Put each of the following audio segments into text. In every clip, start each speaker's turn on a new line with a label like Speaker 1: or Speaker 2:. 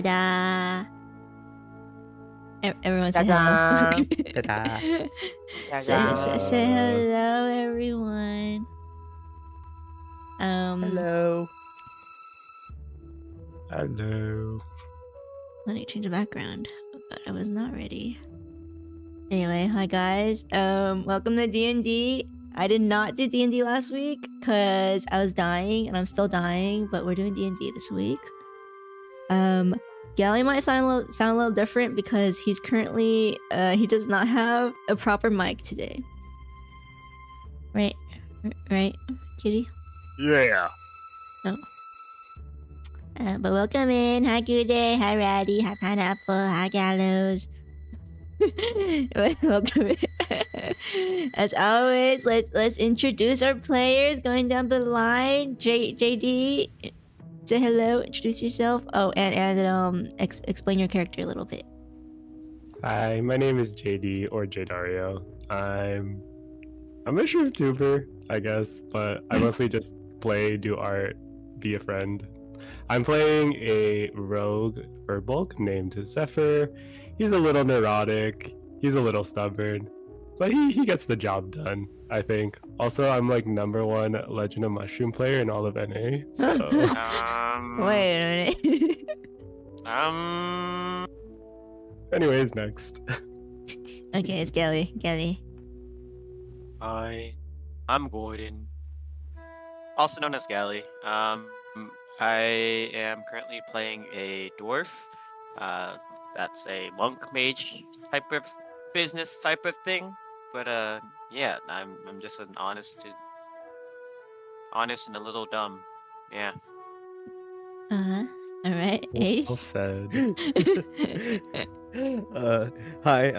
Speaker 1: Ta-da! Everyone say hello.
Speaker 2: Ta-da.
Speaker 1: Say hello, everyone.
Speaker 2: Hello.
Speaker 3: Hello.
Speaker 1: Let me change the background, but I was not ready. Anyway, hi guys. Welcome to D&D. I did not do D&D last week because I was dying and I'm still dying, but we're doing D&D this week. Gally might sound a little different because he's currently he does not have a proper mic today. Right, Kitty?
Speaker 3: Yeah.
Speaker 1: Oh. But welcome in. Hi Gude, hi Ratty, hi Pineapple, hi Gallows. Welcome in. As always, let's introduce our players going down the line. JD, say hello, introduce yourself. Oh, and explain your character a little bit.
Speaker 3: Hi, my name is JD or Jdario. I'm a chupuko, I guess, but I mostly just play, do art, be a friend. I'm playing a rogue furbolg named Zephyr. He's a little neurotic, he's a little stubborn, but he gets the job done, I think. Also, I'm like #1 Legend of Mushroom player in all of NA, so...
Speaker 1: Wait a minute.
Speaker 3: Anyways, next.
Speaker 1: Okay, it's Gally.
Speaker 4: Hi, I'm Gordon, also known as Gally. I am currently playing a dwarf. That's a monk mage type of business type of thing. But yeah, I'm just an honest and a little dumb. Yeah.
Speaker 1: All right, Ace.
Speaker 3: Well said.
Speaker 2: Hi,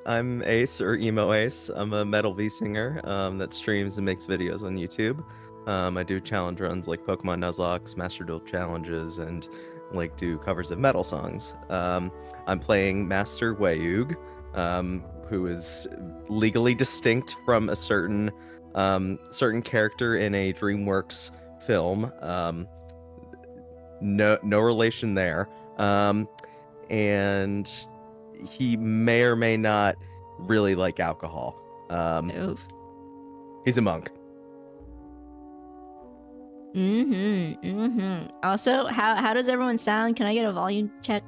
Speaker 2: I'm Ace or Emo Ace. I'm a Metal V singer that streams and makes videos on YouTube. I do challenge runs like Pokemon Nuzlocke, Master Duel challenges, and like do covers of metal songs. I'm playing Master Wayug, who is legally distinct from a certain character in a DreamWorks film. No relation there. And he may or may not really like alcohol. He's a monk.
Speaker 1: Also, how does everyone sound? Can I get a volume check?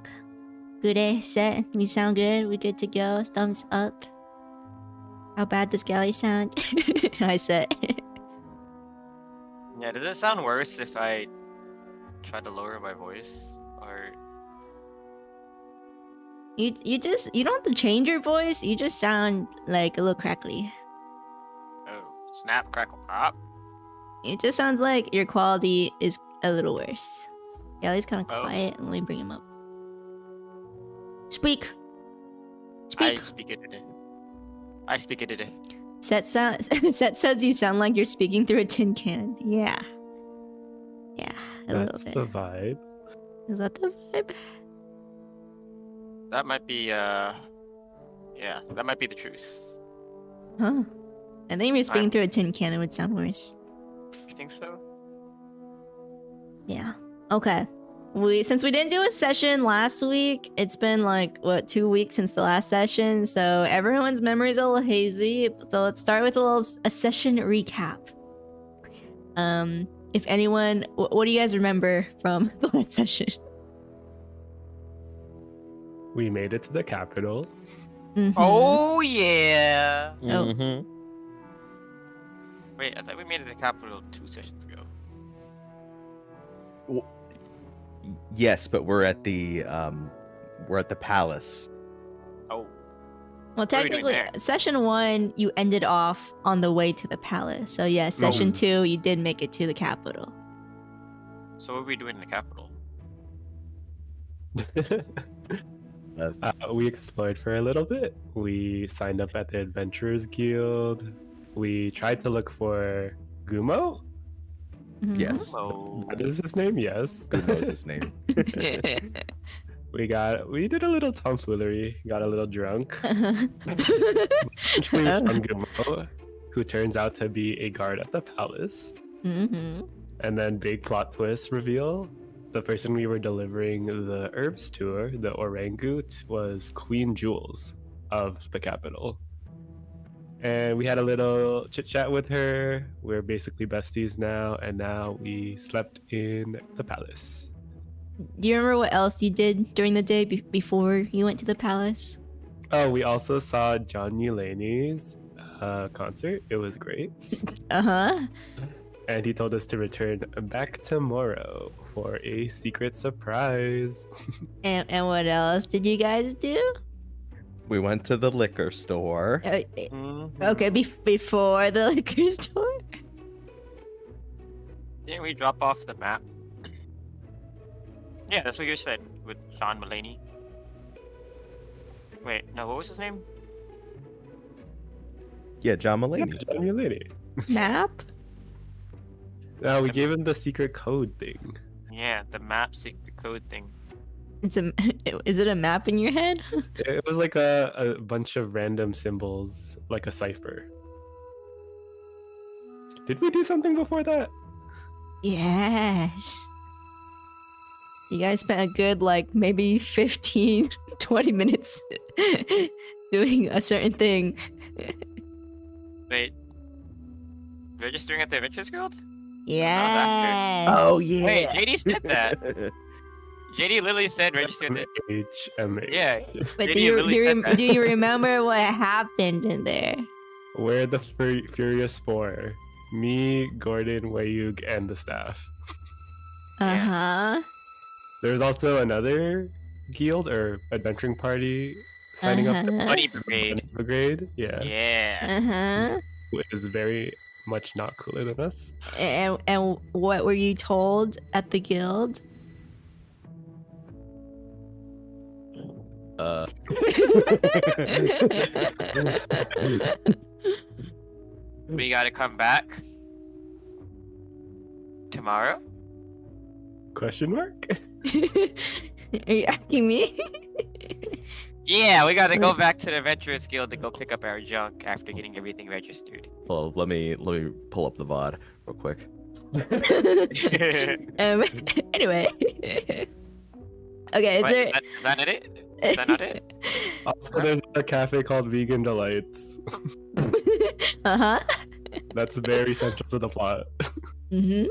Speaker 1: Good, set. We sound good. We good to go. Thumbs up. How bad does Gally sound? I said.
Speaker 4: Yeah, does it sound worse if I try to lower my voice? Or
Speaker 1: You don't have to change your voice. You just sound like a little crackly.
Speaker 4: oh, snap, crackle, pop.
Speaker 1: It just sounds like your quality is a little worse. Gally's kind of
Speaker 4: Oh.
Speaker 1: quiet. Let me bring him up. Speak.
Speaker 4: I speak it today.
Speaker 1: Set says you sound like you're speaking through a tin can. Yeah, a little
Speaker 3: That's
Speaker 1: bit.
Speaker 3: the vibe.
Speaker 1: Is that the vibe?
Speaker 4: That might be yeah, that might be the truth.
Speaker 1: Huh? I think if you're speaking through a tin can, it would sound worse.
Speaker 4: You think so?
Speaker 1: Yeah. Okay. Since we didn't do a session last week, it's been like what 2 weeks since the last session, so everyone's memory's a little hazy. So let's start with a session recap. If anyone, what do you guys remember from the last session?
Speaker 3: We made it to the capital.
Speaker 4: Oh yeah.
Speaker 2: Mm-hmm.
Speaker 4: Wait, I thought we made it to the capital 2 sessions ago.
Speaker 2: Yes, but we're at the palace.
Speaker 4: Oh.
Speaker 1: Well,
Speaker 4: What are we doing
Speaker 1: technically,
Speaker 4: there?
Speaker 1: session 1 you ended off on the way to the palace. So yeah, session 2 you did make it to the capital.
Speaker 4: So what are we doing in the capital?
Speaker 3: We explored for a little bit. We signed up at the Adventurers Guild. We tried to look for Gumo.
Speaker 1: Mhm.
Speaker 2: Yes.
Speaker 4: Oh.
Speaker 3: What is his name? Yes.
Speaker 2: Who knows his name?
Speaker 3: We did a little tomfoolery, got a little drunk. Eventually found Gumo, who turns out to be a guard at the palace.
Speaker 1: Mhm.
Speaker 3: And then big plot twist reveal, the person we were delivering the herbs to, the orangut, was Queen Jules of the capital. And we had a little chit chat with her. We're basically besties now, and now we slept in the palace.
Speaker 1: Do you remember what else you did during the day before you went to the palace?
Speaker 3: Oh, we also saw John Mulaney's concert. It was great.
Speaker 1: Uh-huh.
Speaker 3: And he told us to return back tomorrow for a secret surprise.
Speaker 1: And what else did you guys do?
Speaker 2: We went to the liquor store.
Speaker 1: Okay, before the liquor store?
Speaker 4: Didn't we drop off the map? Yeah, that's what you said with Sean Mulaney. Wait, no, what was his name?
Speaker 2: Yeah, John Mulaney.
Speaker 3: Yeah, John Mulaney.
Speaker 1: Map?
Speaker 3: No, we gave him the secret code thing.
Speaker 4: Yeah, the map secret code thing.
Speaker 1: Is it a map in your head?
Speaker 3: It was like a bunch of random symbols, like a cipher. Did we do something before that?
Speaker 1: Yes. You guys spent a good, like, maybe 15, 20 minutes doing a certain thing.
Speaker 4: Wait, registering at the Adventurers Guild?
Speaker 1: Yes.
Speaker 2: Oh yeah.
Speaker 4: Wait, JD said that. JD literally said register at the...
Speaker 3: HMH.
Speaker 4: Yeah.
Speaker 1: But
Speaker 4: JD literally said that.
Speaker 1: do you remember what happened in there?
Speaker 3: We're the Furious Four. Me, Gordon, Wayug, and the staff.
Speaker 1: Uh-huh.
Speaker 3: There was also another guild or adventuring party signing up.
Speaker 4: Bunny Brigade.
Speaker 3: Bunny Brigade, yeah.
Speaker 4: Yeah.
Speaker 1: Uh-huh.
Speaker 3: Who is very much not cooler than us.
Speaker 1: And what were you told at the guild?
Speaker 4: We gotta come back tomorrow.
Speaker 3: Question mark?
Speaker 1: Are you asking me?
Speaker 4: Yeah, we gotta go back to the Adventurers Guild to go pick up our junk after getting everything registered.
Speaker 2: Well, let me pull up the VOD real quick.
Speaker 1: Anyway. Okay,
Speaker 4: Is that it? Is that not it?
Speaker 3: Also, there's a cafe called Vegan Delights.
Speaker 1: Uh-huh.
Speaker 3: That's very central to the plot.
Speaker 1: Mm-hmm.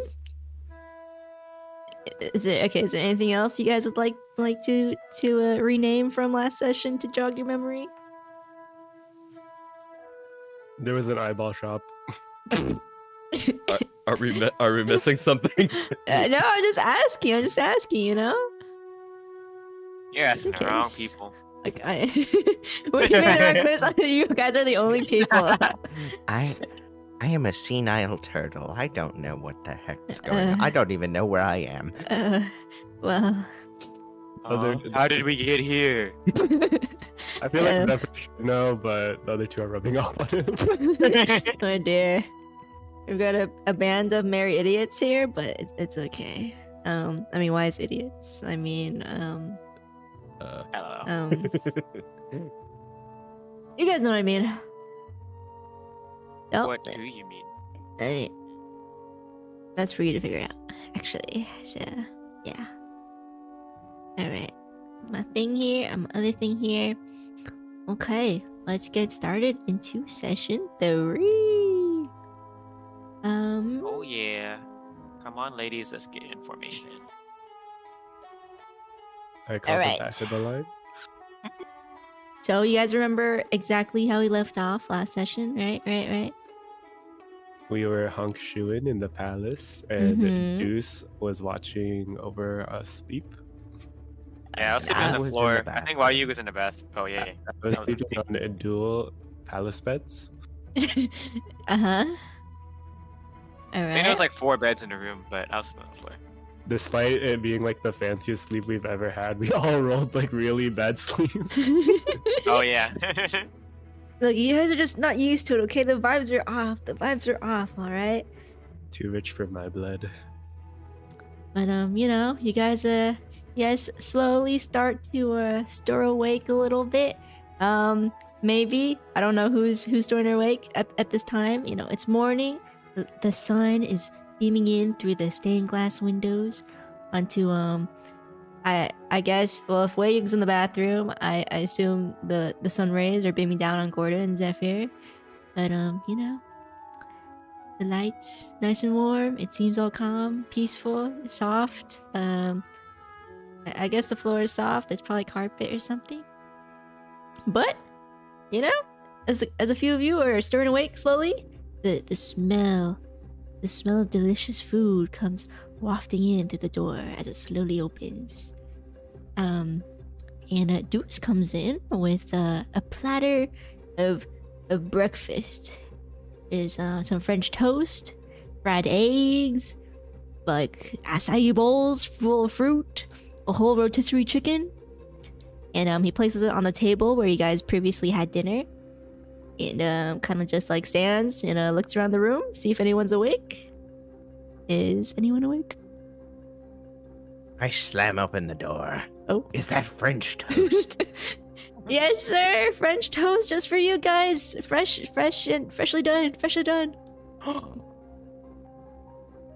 Speaker 1: Is there anything else you guys would like to rename from last session to jog your memory?
Speaker 3: There was an eyeball shop.
Speaker 2: Are we missing something?
Speaker 1: No, I'm just asking, you know?
Speaker 4: You're asking
Speaker 1: Just
Speaker 4: the
Speaker 1: in
Speaker 4: wrong
Speaker 1: case.
Speaker 4: people.
Speaker 1: Like, what do you mean you guys are the only people?
Speaker 5: I am a senile turtle. I don't know what the heck is going on. I don't even know where I am.
Speaker 1: Well...
Speaker 4: How did we get here?
Speaker 3: I feel like Zephyr should know, but the other two are rubbing off on him.
Speaker 1: Oh dear. We've got a band of merry idiots here, but it's okay. I mean, wise idiots. I mean,
Speaker 4: Hello.
Speaker 1: you guys know what I mean. Oh,
Speaker 4: What do you mean?
Speaker 1: that's for you to figure out, actually. So, yeah. Alright. My thing here, my other thing here. Okay, let's get started into session 3.
Speaker 4: Oh yeah. Come on, ladies, let's get information.
Speaker 3: I called
Speaker 1: Alright.
Speaker 3: it back to the line.
Speaker 1: So you guys remember exactly how we left off last session, right?
Speaker 3: We were honk shoeing in the palace, and
Speaker 1: Mhm.
Speaker 3: Deuce was watching over us sleep.
Speaker 4: Yeah, I was sleeping
Speaker 5: I
Speaker 4: on the
Speaker 5: was in
Speaker 4: floor.
Speaker 5: the
Speaker 4: I think
Speaker 5: bathroom.
Speaker 4: YU was in the bath. Oh yeah.
Speaker 3: I was
Speaker 4: That was
Speaker 3: sleeping on a dual palace beds.
Speaker 1: Uh-huh.
Speaker 4: I think there was like 4 beds in the room, but I was sleeping on the floor.
Speaker 3: Despite it being like the fanciest sleep we've ever had, we all rolled like really bad sleeps.
Speaker 4: Oh yeah.
Speaker 1: Look, you guys are just not used to it, okay? The vibes are off, alright?
Speaker 3: Too rich for my blood.
Speaker 1: But you know, you guys slowly start to stir awake a little bit. Maybe I don't know who's stirring awake at this time. You know, it's morning. The sun is beaming in through the stained glass windows. onto I guess, well, if Wei Ying's in the bathroom, I assume the sun rays are beaming down on Gordon and Zephyr. But you know, the lights nice and warm. It seems all calm, peaceful, soft. I guess the floor is soft. It's probably carpet or something. But you know, as a few of you are stirring awake slowly, the smell of delicious food comes wafting in through the door as it slowly opens. And Deuce comes in with a platter of breakfast. There's some French toast, fried eggs, like acai bowls full of fruit, a whole rotisserie chicken, and he places it on the table where you guys previously had dinner. And kind of just like stands and looks around the room, see if anyone's awake. Is anyone awake?
Speaker 5: I slam open the door.
Speaker 1: Oh.
Speaker 5: Is that French toast?
Speaker 1: Yes, sir. French toast just for you guys. Fresh and freshly done.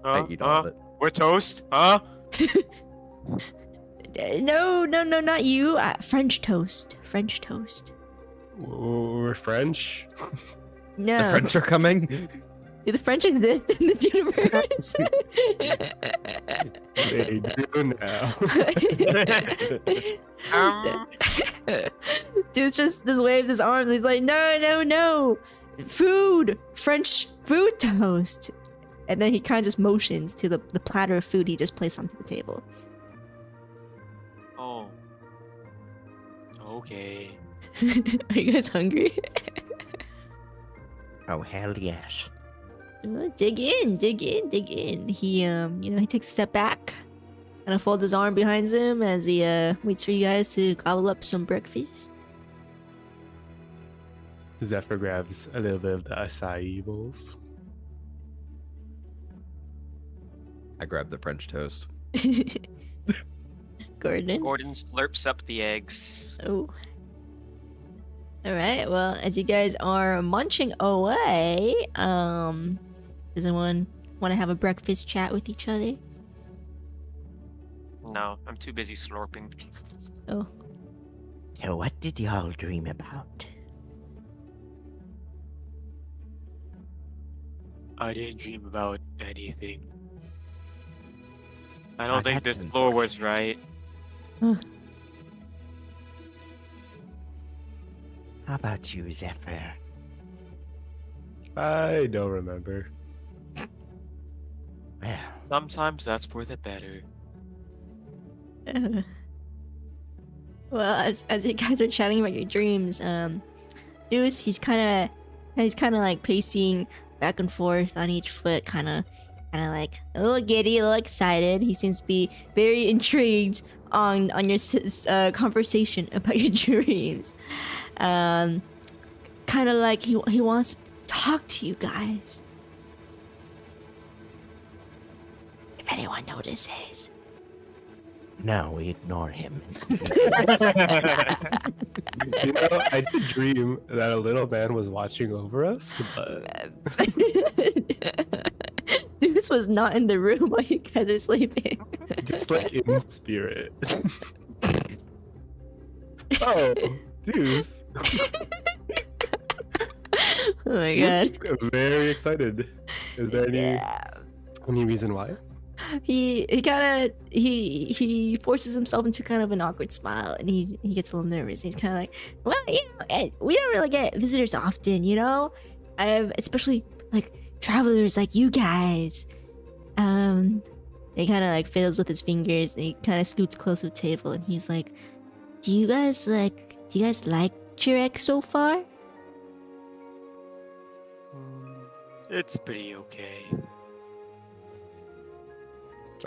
Speaker 2: I eat all of it.
Speaker 4: We're toast, huh?
Speaker 1: No, not you. French toast.
Speaker 3: We're French.
Speaker 1: No.
Speaker 2: The French are coming.
Speaker 1: Do the French exist in this universe?
Speaker 3: They do now.
Speaker 1: Dude just waves his arms. He's like, no. Food. French food toast. And then he kind of just motions to the platter of food he just placed onto the table.
Speaker 4: Oh. Okay.
Speaker 1: Are you guys hungry?
Speaker 5: Oh, hell yes.
Speaker 1: Dig in. He he takes a step back and folds his arm behind him as he waits for you guys to gobble up some breakfast.
Speaker 3: Zephyr grabs a little bit of the acai bowls.
Speaker 2: I grab the French toast.
Speaker 1: Gordon.
Speaker 4: Gordon slurps up the eggs.
Speaker 1: Oh. All right. Well, as you guys are munching away, does anyone want to have a breakfast chat with each other?
Speaker 4: No, I'm too busy slurping.
Speaker 1: Oh.
Speaker 5: So what did y'all dream about?
Speaker 4: I didn't dream about anything. I
Speaker 5: Now
Speaker 4: don't think
Speaker 5: that's
Speaker 4: this floor was right.
Speaker 5: How about you, Zephyr?
Speaker 3: I don't remember.
Speaker 5: Well,
Speaker 4: Sometimes that's for the better.
Speaker 1: Well, as you guys are chatting about your dreams, Deuce, he's kind of like pacing back and forth on each foot, kind of like a little giddy, a little excited. He seems to be very intrigued on your conversation about your dreams. Kind of like he wants to talk to you guys. If anyone notices.
Speaker 5: no, we ignore him.
Speaker 3: You know, I did dream that a little man was watching over us, but
Speaker 1: Deuce was not in the room while you guys are sleeping.
Speaker 3: just like in spirit. Oh, Deuce.
Speaker 1: Oh my god.
Speaker 3: I'm very excited. Is there any reason why?
Speaker 1: He forces himself into kind of an awkward smile, and he gets a little nervous. He's kind of like, well, we don't really get visitors often, especially like travelers like you guys. He kind of like fiddles with his fingers, and he kind of scoots close to the table, and he's like, do you guys like Chirek so far?
Speaker 4: It's pretty okay.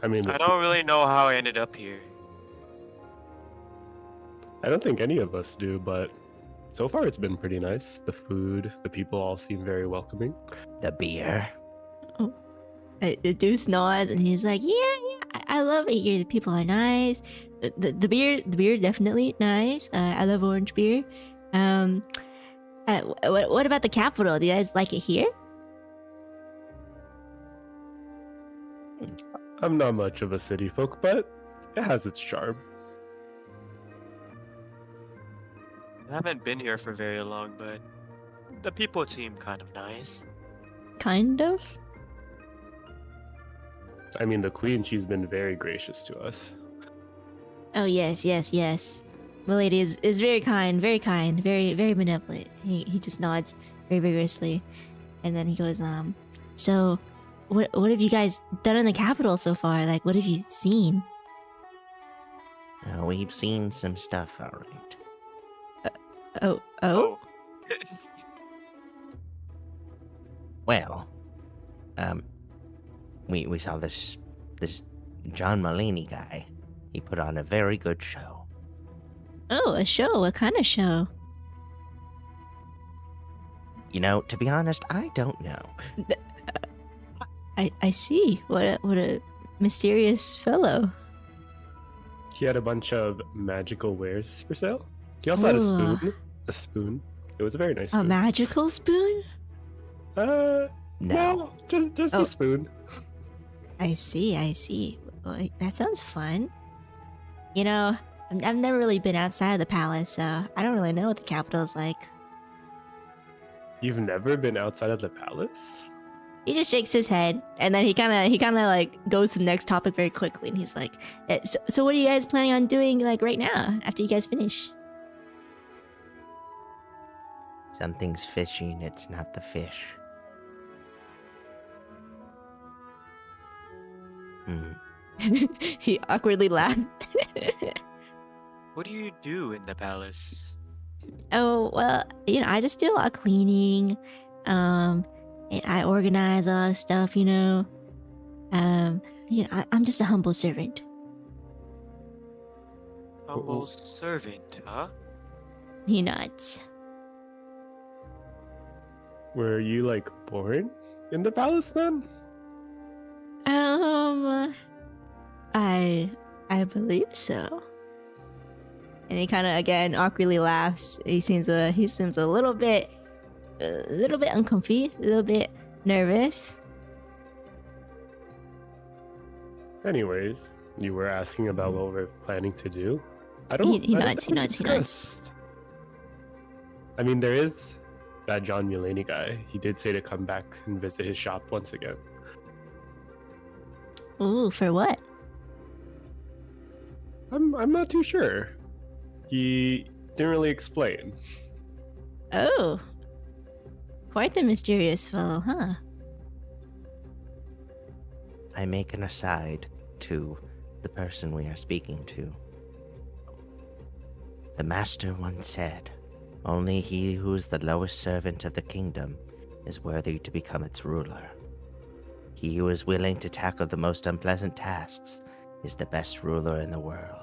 Speaker 3: I mean,
Speaker 4: I don't really know how I ended up here.
Speaker 3: I don't think any of us do, but so far it's been pretty nice. The food, the people all seem very welcoming.
Speaker 5: The beer.
Speaker 1: The Deuce nods, and he's like, yeah, I love it here. The people are nice. The beer definitely nice. I love orange beer. What about the capital? Do you guys like it here?
Speaker 3: I'm not much of a city folk, but it has its charm.
Speaker 4: I haven't been here for very long, but the people seem kind of nice.
Speaker 1: Kind of.
Speaker 3: I mean, the queen, she's been very gracious to us.
Speaker 1: Oh yes, yes, yes. Milady is very kind, very benevolent. He just nods very vigorously, and then he goes, so, what have you guys done in the capital so far? Like, what have you seen?
Speaker 5: We've seen some stuff, all right.
Speaker 1: Oh.
Speaker 5: Well, we saw this John Mulaney guy. He put on a very good show.
Speaker 1: Oh, a show. What kind of show?
Speaker 5: You know, to be honest, I don't know.
Speaker 1: I see. What a mysterious fellow.
Speaker 3: He had a bunch of magical wares for sale. He also had a
Speaker 1: Ooh.
Speaker 3: spoon. A spoon. It was a very nice
Speaker 1: A
Speaker 3: spoon.
Speaker 1: magical spoon?
Speaker 3: No, just
Speaker 1: Oh.
Speaker 3: a spoon.
Speaker 1: I see. Well, that sounds fun. You know, I've never really been outside of the palace, so I don't really know what the capital is like.
Speaker 3: You've never been outside of the palace?
Speaker 1: He just shakes his head, and then he kind of like goes to the next topic very quickly, and he's like, "So what are you guys planning on doing like right now after you guys finish?"
Speaker 5: Something's fishing, it's not the fish.
Speaker 1: He awkwardly laughs.
Speaker 4: What do you do in the palace?
Speaker 1: Oh, well, you know, I just do a lot of cleaning. I organize a lot of stuff, you know. You know, I'm just a humble servant.
Speaker 4: Humble servant, huh?
Speaker 1: He nods.
Speaker 3: Were you like born in the palace then?
Speaker 1: I believe so. And he kind of again awkwardly laughs. He seems a little bit uncomfy, a little bit nervous.
Speaker 3: Anyways, you were asking about what we're planning to do.
Speaker 1: He nods,
Speaker 3: think we
Speaker 1: he nods.
Speaker 3: discussed. I mean, there is that John Mulaney guy. He did say to come back and visit his shop once again.
Speaker 1: Ooh, for what?
Speaker 3: I'm not too sure. He didn't really explain.
Speaker 1: Oh, quite the mysterious fellow, huh?
Speaker 5: I make an aside to the person we are speaking to. The master once said, "Only he who is the lowest servant of the kingdom is worthy to become its ruler. He who is willing to tackle the most unpleasant tasks is the best ruler in the world."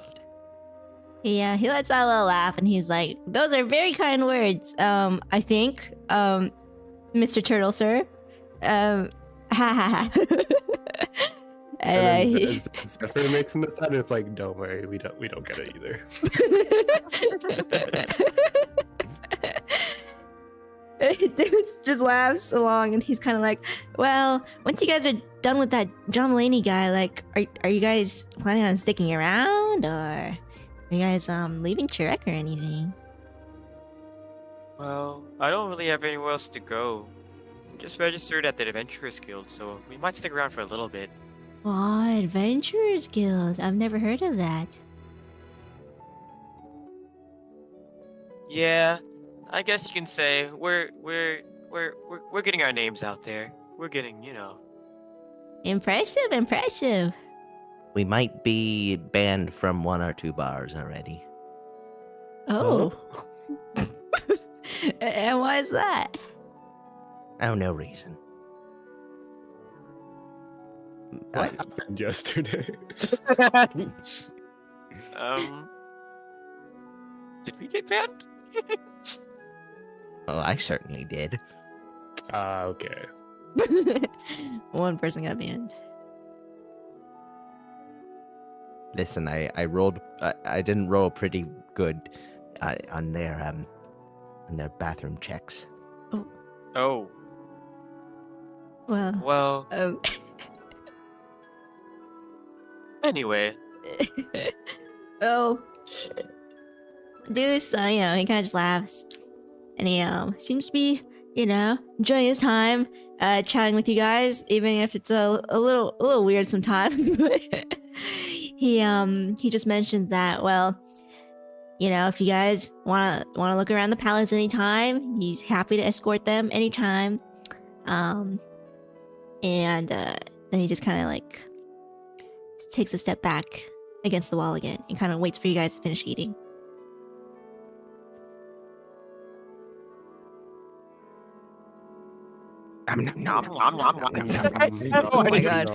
Speaker 1: Yeah, he lets out a little laugh and he's like, "Those are very kind words. I think, Mr. Turtle, sir. Ha ha ha."
Speaker 3: And then Zephyr makes an aside, and it's like, "Don't worry, we don't get it either."
Speaker 1: Deuce just laughs along and he's kind of like, "Well, once you guys are done with that John Mulaney guy, like, are you guys planning on sticking around, or are you guys leaving Chirek or anything?"
Speaker 4: Well, I don't really have anywhere else to go. I'm just registered at the Adventurers Guild, so we might stick around for a little bit.
Speaker 1: Oh, Adventurers Guild. I've never heard of that.
Speaker 4: Yeah, I guess you can say we're getting our names out there. We're getting, you know.
Speaker 1: Impressive.
Speaker 5: We might be banned from 1 or 2 bars already.
Speaker 1: Oh. And why is that?
Speaker 5: Oh, no reason.
Speaker 3: What happened yesterday?
Speaker 4: Did we get banned?
Speaker 5: Well, I certainly did.
Speaker 3: Okay.
Speaker 1: One person got banned.
Speaker 5: Listen, I rolled. I didn't roll pretty good on their bathroom checks.
Speaker 4: Oh,
Speaker 1: Well,
Speaker 4: well, Anyway,
Speaker 1: Oh, Deuce, you know, he kind of just laughs, and he seems to be, you know, enjoying his time, chatting with you guys, even if it's a little weird sometimes. But he just mentioned that, well, you know, if you guys wanna look around the palace anytime, he's happy to escort them anytime. And then he just kind of like takes a step back against the wall again and kind of waits for you guys to finish eating.
Speaker 4: nom, nom, nom, nom, nom, nom.
Speaker 1: Oh my god.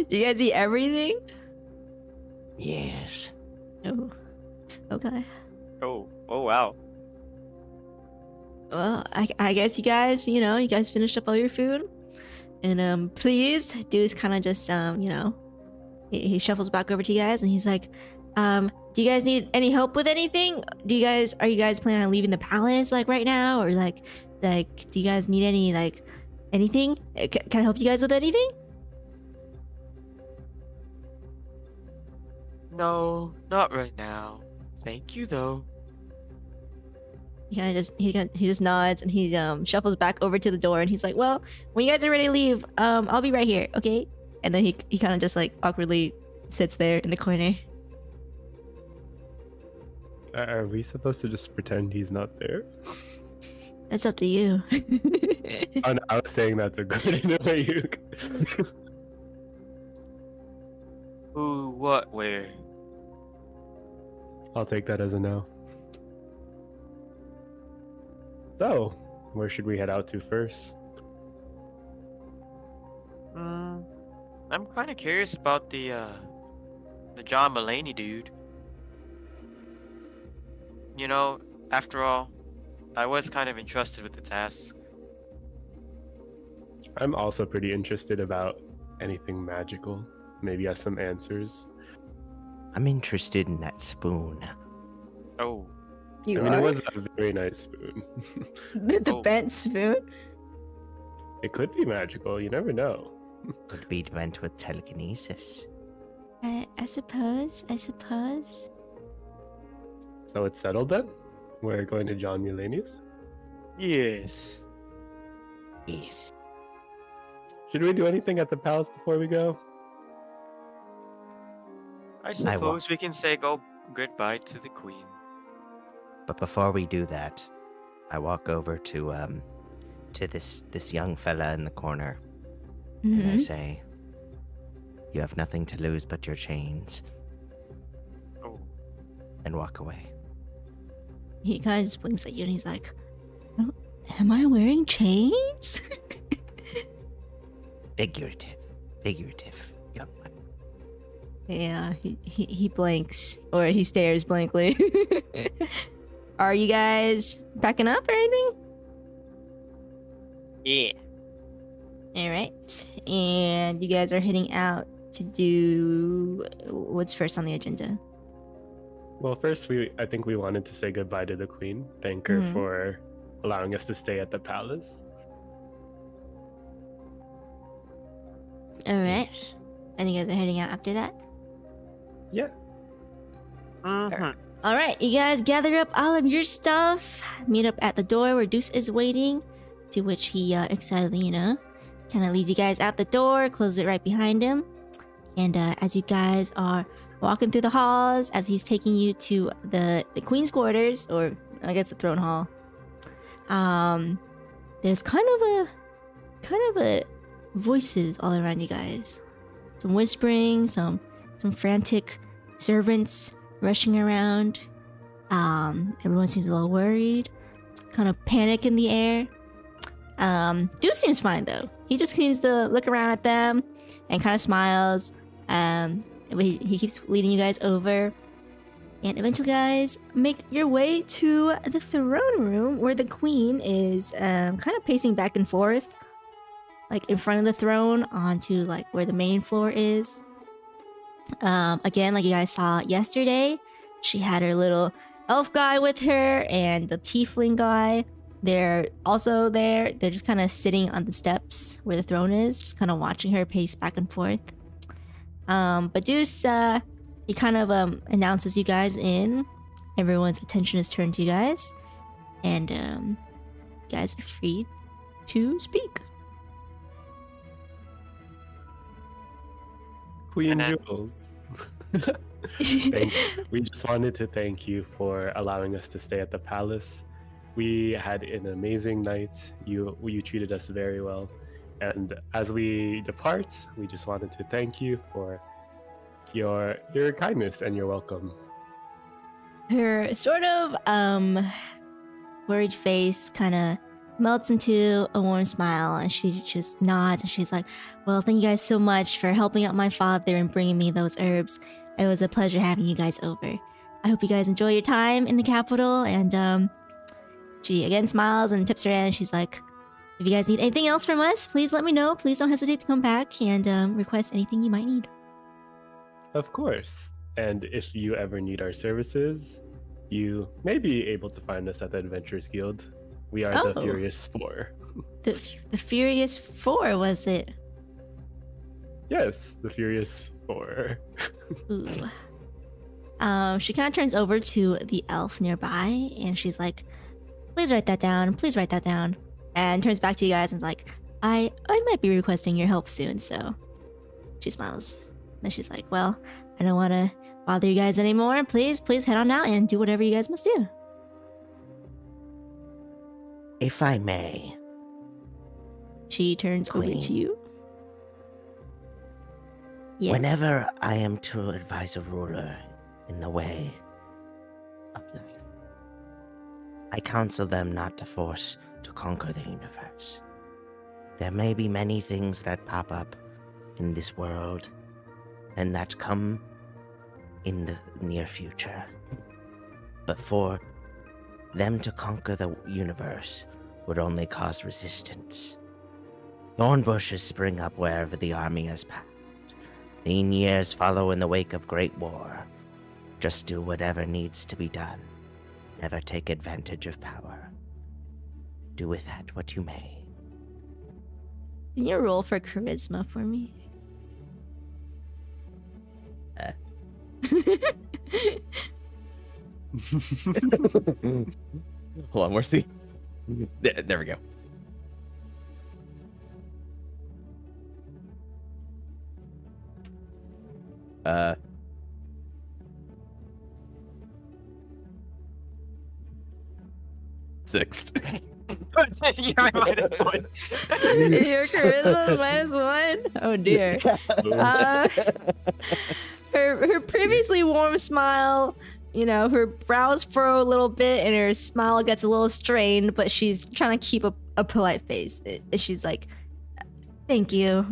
Speaker 1: Do you guys eat everything?
Speaker 5: Yes.
Speaker 1: Oh, okay.
Speaker 4: Oh wow.
Speaker 1: Well, I guess you guys, you know, you guys finished up all your food, and please, Dude's kind of just you know, he shuffles back over to you guys, and he's like, do you guys need any help with anything? Are you guys planning on leaving the palace like right now, or like, do you guys need any like anything? Can I help you guys with anything?
Speaker 4: No, not right now. Thank you though.
Speaker 1: He just nods and he shuffles back over to the door and he's like, well, when you guys are ready to leave, I'll be right here, okay? And then he kind of just like awkwardly sits there in the corner.
Speaker 3: Are we supposed to just pretend he's not there?
Speaker 1: That's up to you.
Speaker 3: Oh, no, I was saying that to good in a way you.
Speaker 4: Who, what, where?
Speaker 3: I'll take that as a no. So, where should we head out to first?
Speaker 4: I'm kind of curious about the John Mulaney dude. You know, after all, I was kind of entrusted with the task.
Speaker 3: I'm also pretty interested about anything magical. Maybe has some answers.
Speaker 5: I'm interested in that spoon.
Speaker 4: Oh,
Speaker 1: You
Speaker 3: I mean,
Speaker 1: are?
Speaker 3: it was a very nice spoon.
Speaker 1: The bent spoon?
Speaker 3: It could be magical. You never know.
Speaker 5: Could be meant with telekinesis.
Speaker 1: I suppose.
Speaker 3: So it's settled then? We're going to John Mulaney's?
Speaker 4: yes.
Speaker 5: Yes.
Speaker 3: Should we do anything at the palace before we go?
Speaker 4: I suppose we can say goodbye to the queen.
Speaker 5: But before we do that, I walk over to this young fella in the corner, and I say, "You have nothing to lose but your chains,"
Speaker 4: Oh,
Speaker 5: and walk away.
Speaker 1: He kind of just blinks at you and he's like, "Oh, am I wearing chains?"
Speaker 5: Figurative, young one.
Speaker 1: Yeah, he blinks, or he stares blankly. Are you guys backing up or anything?
Speaker 4: yeah.
Speaker 1: Alright, and you guys are heading out to do... What's first on the agenda?
Speaker 3: Well, first, I think we wanted to say goodbye to the queen. Thank her for allowing us to stay at the palace.
Speaker 1: Alright, and you guys are heading out after that?
Speaker 3: Yeah.
Speaker 1: Alright, you guys gather up all of your stuff, meet up at the door where Deuce is waiting, to which he excitedly, you know, kind of leads you guys out the door, closes it right behind him. And as you guys are walking through the halls, as he's taking you to the queen's quarters, or I guess the throne hall, there's kind of a voices all around you guys. Some whispering, some frantic servants rushing around. Everyone seems a little worried. Kind of panic in the air. Dude seems fine though. He just seems to look around at them and kind of smiles. He keeps leading you guys over. And eventually guys make your way to the throne room where the queen is kind of pacing back and forth. Like in front of the throne onto like where the main floor is. Again, like you guys saw yesterday, she had her little elf guy with her and the tiefling guy. they're also there. They're just kind of sitting on the steps where the throne is, just kind of watching her pace back and forth. But Deuce, he kind of announces you guys in. Everyone's attention is turned to you guys, and you guys are free to speak.
Speaker 3: Queen
Speaker 4: And then-
Speaker 3: Jules. We just wanted to thank you for allowing us to stay at the palace. We had an amazing night. You treated us very well. And as we depart, we just wanted to thank you for your kindness and your welcome.
Speaker 1: Her sort of worried face kind of melts into a warm smile, and she just nods and she's like, well, thank you guys so much for helping out my father and bringing me those herbs. It was a pleasure having you guys over. I hope you guys enjoy your time in the capital. And she again smiles and tips her hand, and she's like, if you guys need anything else from us, please let me know. Please don't hesitate to come back and request anything you might need.
Speaker 3: Of course. And if you ever need our services, you may be able to find us at the Adventurers Guild. We are the
Speaker 1: Oh.
Speaker 3: Furious Four.
Speaker 1: The Furious Four, was it?
Speaker 3: Yes, the Furious Four.
Speaker 1: Ooh. She kind of turns over to the elf nearby, and she's like, please write that down. Please write that down. And turns back to you guys and is like, I might be requesting your help soon, so. She smiles. Then she's like, well, I don't want to bother you guys anymore. Please head on out and do whatever you guys must do.
Speaker 5: If I may,
Speaker 1: She turns over
Speaker 5: Queen.
Speaker 1: to you. Yes.
Speaker 5: whenever I am to advise a ruler in the way of life, I counsel them not to force to conquer the universe. There may be many things that pop up in this world and that come in the near future. But for them to conquer the universe would only cause resistance. Thorn bushes spring up wherever the army has passed. Lean years follow in the wake of great war. Just do whatever needs to be done. Never take advantage of power. Do with that what you may.
Speaker 1: Can you roll for charisma for me?
Speaker 2: Hold on, where's the? There we go. Six.
Speaker 4: Yeah, my -1.
Speaker 1: Your charisma is -1? Oh dear. Her previously warm smile, you know, her brows furrow a little bit and her smile gets a little strained, but she's trying to keep a polite face. She's like, thank you.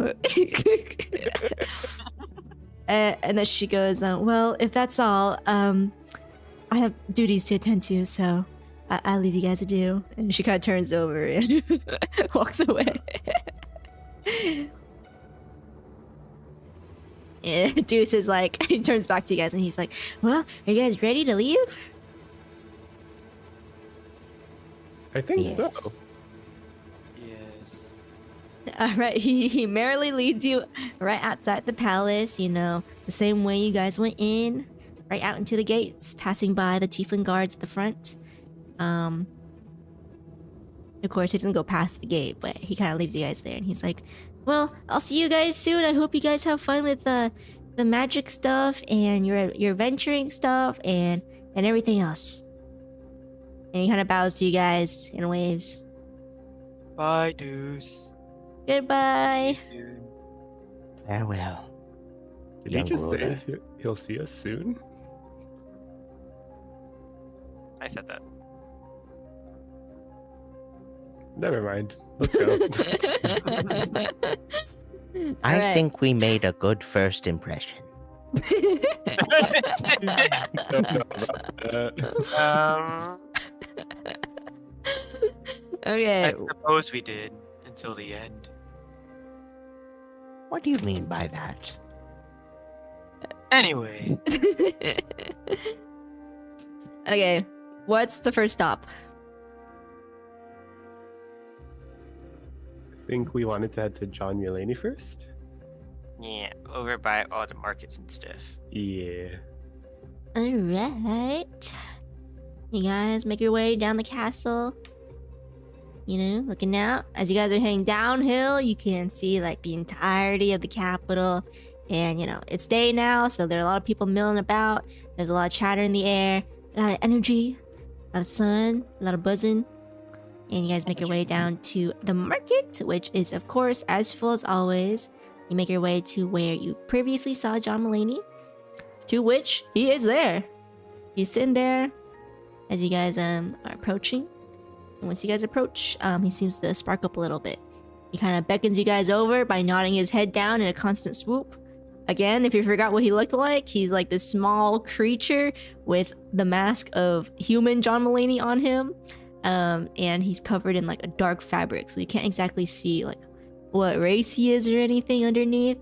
Speaker 1: And then she goes, well, if that's all, I have duties to attend to, so I'll leave you guys to do. And she kind of turns over and walks away. Deuce is like, he turns back to you guys and he's like, well, are you guys ready to leave?
Speaker 3: I think
Speaker 5: Yes.
Speaker 3: so.
Speaker 4: Yes.
Speaker 1: All right, he merrily leads you right outside the palace, you know, the same way you guys went in, right out into the gates, passing by the tiefling guards at the front. Of course, he doesn't go past the gate, but he kind of leaves you guys there, and he's like, well, I'll see you guys soon. I hope you guys have fun with the magic stuff and your venturing stuff and everything else. And he kind of bows to you guys and waves.
Speaker 4: Bye, Deuce.
Speaker 1: Goodbye.
Speaker 4: See you soon.
Speaker 5: Farewell.
Speaker 3: Did
Speaker 5: Young
Speaker 3: you just
Speaker 5: ruler.
Speaker 3: say he'll see us soon?
Speaker 4: I said that.
Speaker 3: Never mind. Let's go.
Speaker 5: I
Speaker 1: Alright.
Speaker 5: think we made a good first impression.
Speaker 3: Don't know about that.
Speaker 1: Okay.
Speaker 4: I suppose we did until the end.
Speaker 5: What do you mean by that?
Speaker 4: Anyway,
Speaker 1: Okay. What's the first stop?
Speaker 3: think we wanted to head to John Mulaney first?
Speaker 4: Yeah, over by all the markets and stuff.
Speaker 3: Yeah.
Speaker 1: Alright. You guys make your way down the castle. You know, looking out. As you guys are heading downhill, you can see like the entirety of the capital. And you know, it's day now, so there are a lot of people milling about. There's a lot of chatter in the air, a lot of energy, a lot of sun, a lot of buzzing. And you guys make your way down to the market, which is of course as full as always. You make your way to where you previously saw John Mulaney, to which he is there. He's sitting there as you guys are approaching. And once you guys approach, he seems to spark up a little bit. He kind of beckons you guys over by nodding his head down in a constant swoop. Again, if you forgot what he looked like, he's like this small creature with the mask of human John Mulaney on him. And he's covered in like a dark fabric, so you can't exactly see like what race he is or anything underneath.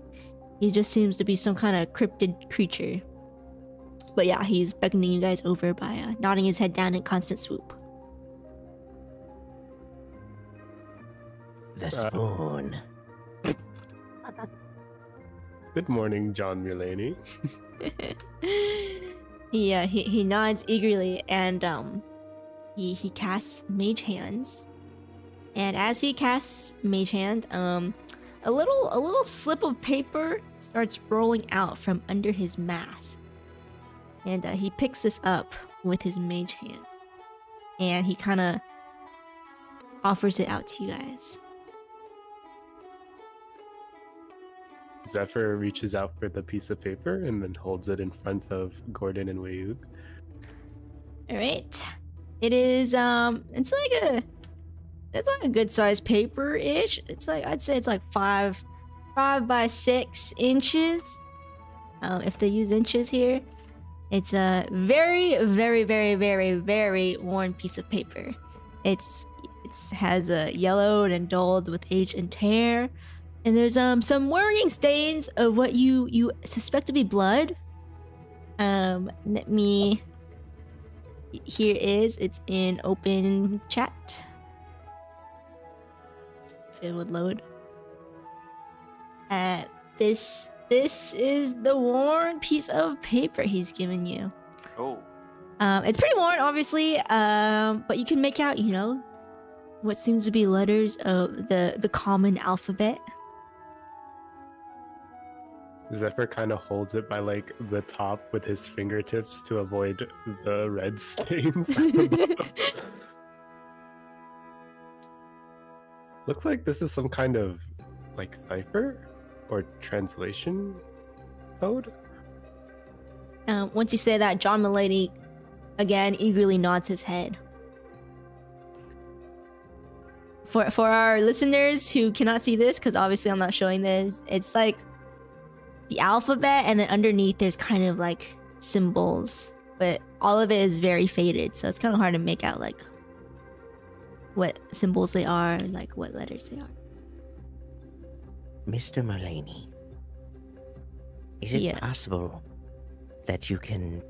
Speaker 1: He just seems to be some kind of cryptid creature. But yeah, he's beckoning you guys over by nodding his head down in constant swoop.
Speaker 5: The spoon.
Speaker 3: Good morning, John Mulaney.
Speaker 1: He nods eagerly and he casts Mage Hands. And as he casts Mage Hand, a little slip of paper starts rolling out from under his mask. And he picks this up with his Mage Hand. And he kind of offers it out to you guys.
Speaker 3: Zephyr reaches out for the piece of paper and then holds it in front of Gordon and Wayug.
Speaker 1: Alright. It is it's like a good sized paper-ish. It's like I'd say it's like 5 by 6 inches. If they use inches here. It's a very, very, very, very, very worn piece of paper. It has yellowed and dulled with age and tear. And there's some worrying stains of what you suspect to be blood. Let me. Here it's in open chat. If it would load. This is the worn piece of paper he's given you.
Speaker 4: Oh.
Speaker 1: It's pretty worn, obviously. But you can make out, you know, what seems to be letters of the common alphabet.
Speaker 3: Zephyr kind of holds it by like the top with his fingertips to avoid the red stains. Looks like this is some kind of like cipher or translation code.
Speaker 1: Once you say that, John Mulaney again eagerly nods his head. For our listeners who cannot see this, because obviously I'm not showing this, it's like the alphabet, and then underneath there's kind of like symbols, but all of it is very faded, so it's kind of hard to make out like what symbols they are and like what letters they are.
Speaker 5: Mr. Mulaney, is it
Speaker 1: Yeah.
Speaker 5: possible that you can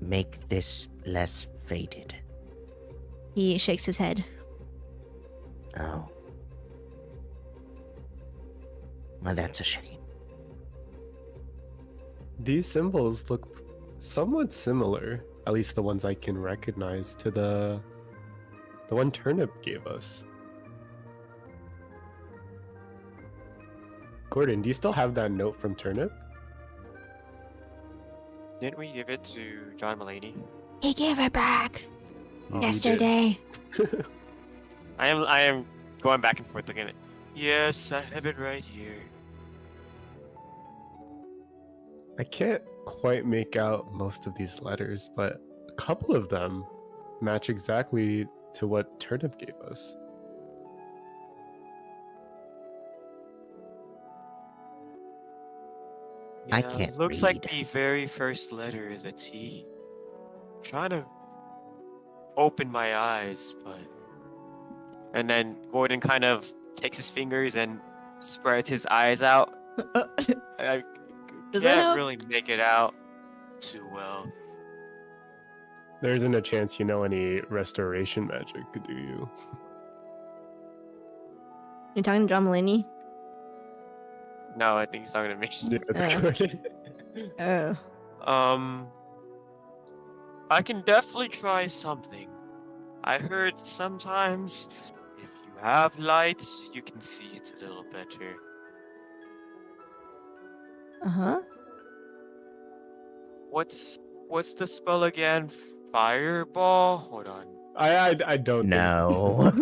Speaker 5: make this less faded?
Speaker 1: He shakes his head.
Speaker 5: Oh. Well, that's a shame.
Speaker 3: These symbols look somewhat similar, at least the ones I can recognize, to the one Turnip gave us. Gordon, do you still have that note from Turnip?
Speaker 4: Didn't we give it to John Mulaney?
Speaker 1: He gave it back
Speaker 3: Oh, you did.
Speaker 1: yesterday.
Speaker 4: I am going back and forth looking at it. Yes, I have it right here.
Speaker 3: I can't quite make out most of these letters, but a couple of them match exactly to what Turnip gave us.
Speaker 5: I
Speaker 4: Yeah,
Speaker 5: can't
Speaker 4: looks like
Speaker 5: read.
Speaker 4: the very first letter is a T. Trying to open my eyes, but... And then Gordon kind of takes his fingers and spreads his eyes out. I
Speaker 1: Does that
Speaker 4: can't
Speaker 1: help?
Speaker 4: really make it out too well.
Speaker 3: There isn't a chance you know any restoration magic, do you?
Speaker 1: You're talking to John Mulaney?
Speaker 4: No, I think he's talking to me.
Speaker 3: Yeah, it's Gordon.
Speaker 1: Oh.
Speaker 4: I can definitely try something. I heard sometimes if you have lights, you can see it a little better.
Speaker 1: Uh-huh.
Speaker 4: What's the spell again? Fireball? Hold on.
Speaker 3: I don't
Speaker 5: No.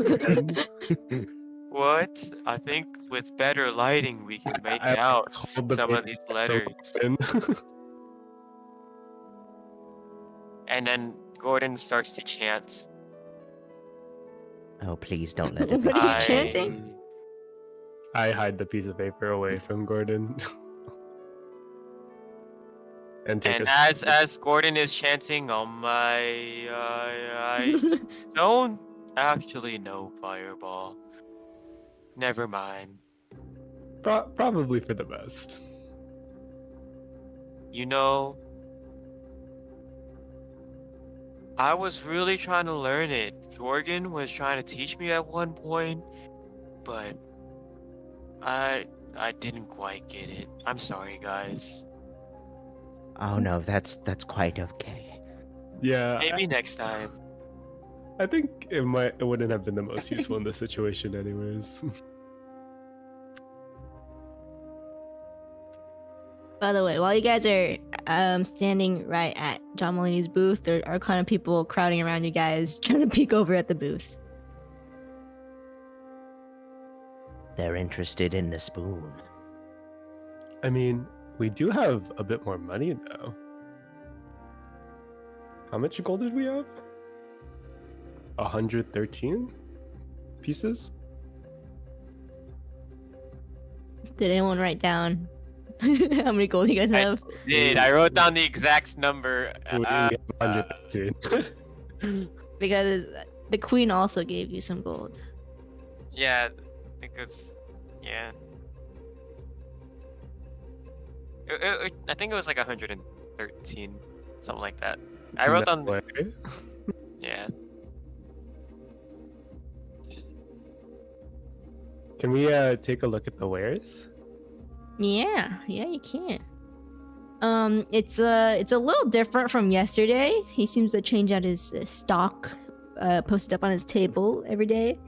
Speaker 4: What? I think with better lighting we can make
Speaker 3: I
Speaker 4: out
Speaker 3: called the
Speaker 4: some of
Speaker 3: paper
Speaker 4: these letters.
Speaker 3: Gordon.
Speaker 4: And then Gordon starts to chant.
Speaker 5: Oh, please don't let it be.
Speaker 1: What are you chanting?
Speaker 3: I hide the piece of paper away from Gordon. and take
Speaker 4: And
Speaker 3: a
Speaker 4: as Gordon is chanting, oh my, I don't actually know Fireball. Never mind.
Speaker 3: probably for the best.
Speaker 4: You know, I was really trying to learn it. Jorgen was trying to teach me at one point, but I didn't quite get it. I'm sorry, guys.
Speaker 5: Oh no, that's quite okay.
Speaker 3: Yeah,
Speaker 4: Maybe next time.
Speaker 3: I think it wouldn't have been the most useful in this situation, anyways.
Speaker 1: By the way, while you guys are standing right at John Mulaney's booth, there are kind of people crowding around you guys trying to peek over at the booth.
Speaker 5: They're interested in the spoon.
Speaker 3: I mean, we do have a bit more money now. How much gold did we have? 113 pieces?
Speaker 1: Did anyone write down how many gold you guys have?
Speaker 4: I wrote down the exact number.
Speaker 3: We have 113.
Speaker 1: Because the queen also gave you some gold.
Speaker 4: Yeah, I think I think it was like 113, something like that. I wrote down.
Speaker 3: Way.
Speaker 4: Yeah.
Speaker 3: Can we take a look at the wares?
Speaker 1: Yeah, you can. It's a little different from yesterday. He seems to change out his stock, posted up on his table every day.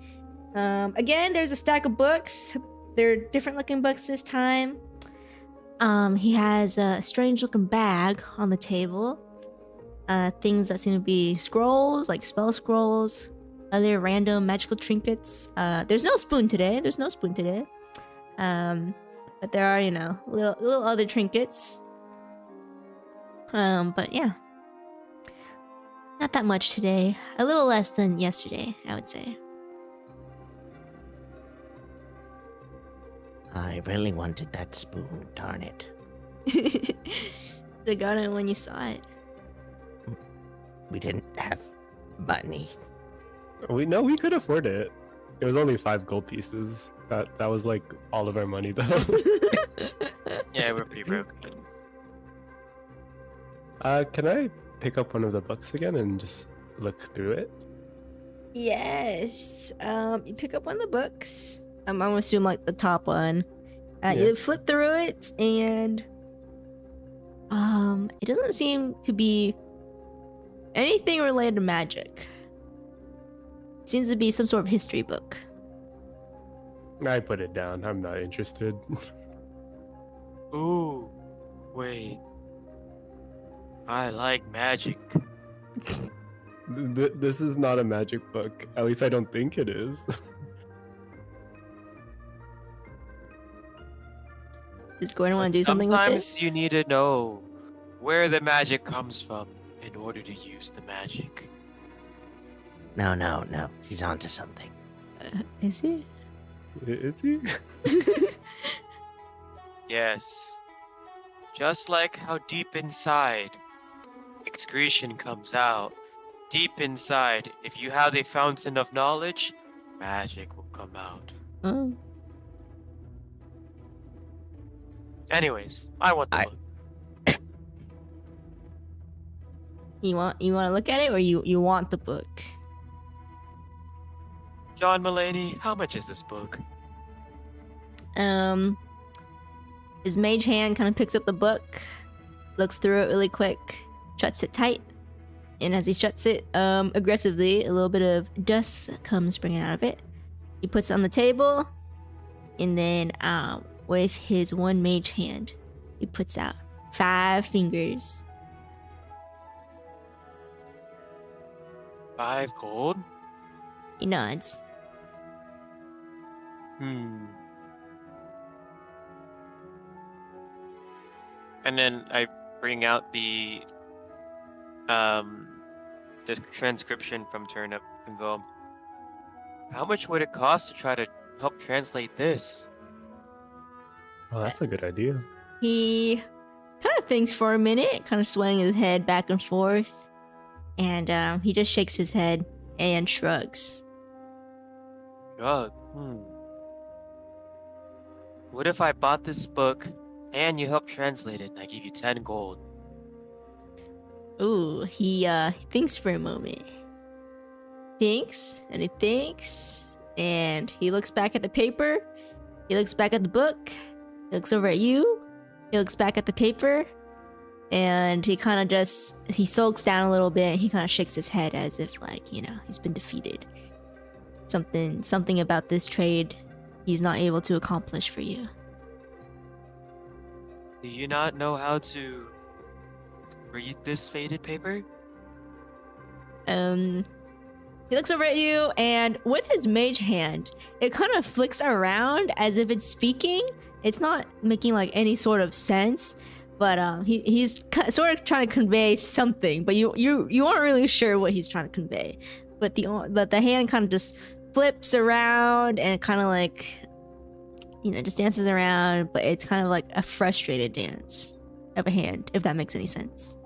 Speaker 1: Again, there's a stack of books. They're different looking books this time. He has a strange looking bag on the table. Things that seem to be scrolls, like spell scrolls, other random magical trinkets. There's no spoon today. But there are, little other trinkets. But yeah. Not that much today. A little less than yesterday, I would say.
Speaker 5: I really wanted that spoon, darn it.
Speaker 1: Should've got it when you saw it.
Speaker 5: We didn't have money.
Speaker 3: We could afford it. It was only 5 gold pieces. That was like all of our money though.
Speaker 4: Yeah, we're pretty broke.
Speaker 3: Can I pick up one of the books again and just look through it?
Speaker 1: Yes. You pick up one of the books. I'm gonna assume like the top one.
Speaker 3: Yeah.
Speaker 1: You flip through it, and it doesn't seem to be anything related to magic. It seems to be some sort of history book.
Speaker 3: I put it down. I'm not interested.
Speaker 4: Ooh, wait. I like magic.
Speaker 3: This is not a magic book. At least I don't think it is.
Speaker 1: Does Gordon want to do something with it?
Speaker 4: Sometimes you need to know where the magic comes from in order to use the magic.
Speaker 5: No. He's onto something.
Speaker 1: Is he?
Speaker 3: Is he?
Speaker 4: Yes. Just like how deep inside excretion comes out, deep inside, if you have a fountain of knowledge, magic will come out.
Speaker 1: Oh.
Speaker 4: Anyways, I want the book.
Speaker 1: You want to look at it, or you want the book?
Speaker 4: John Mulaney, how much is this book?
Speaker 1: His mage hand kind of picks up the book, looks through it really quick, shuts it tight, and as he shuts it aggressively, a little bit of dust comes springing out of it. He puts it on the table, and then with his one mage hand, he puts out 5 fingers.
Speaker 4: 5 gold?
Speaker 1: He nods.
Speaker 4: And then I bring out the transcription from Turnip and go, how much would it cost to try to help translate this?
Speaker 3: Oh, that's a good idea.
Speaker 1: He kind of thinks for a minute, kind of swaying his head back and forth, and he just shakes his head and shrugs.
Speaker 4: Shrug. What if I bought this book and you help translate it and I give you 10 gold?
Speaker 1: Ooh, he thinks for a moment. Thinks, and he thinks, and he looks back at the paper, he looks back at the book, he looks over at you, he looks back at the paper, and he kind of just, he sulks down a little bit, he kind of shakes his head as if, like, you know, he's been defeated. Something about this trade he's not able to accomplish for you.
Speaker 4: Do you not know how to read this faded paper?
Speaker 1: He looks over at you, and with his mage hand, it kind of flicks around as if it's speaking. It's not making like any sort of sense, but he's sort of trying to convey something, but you aren't really sure what he's trying to convey. But the hand kind of just flips around and kind of like, you know, just dances around, but it's kind of like a frustrated dance of a hand, if that makes any sense.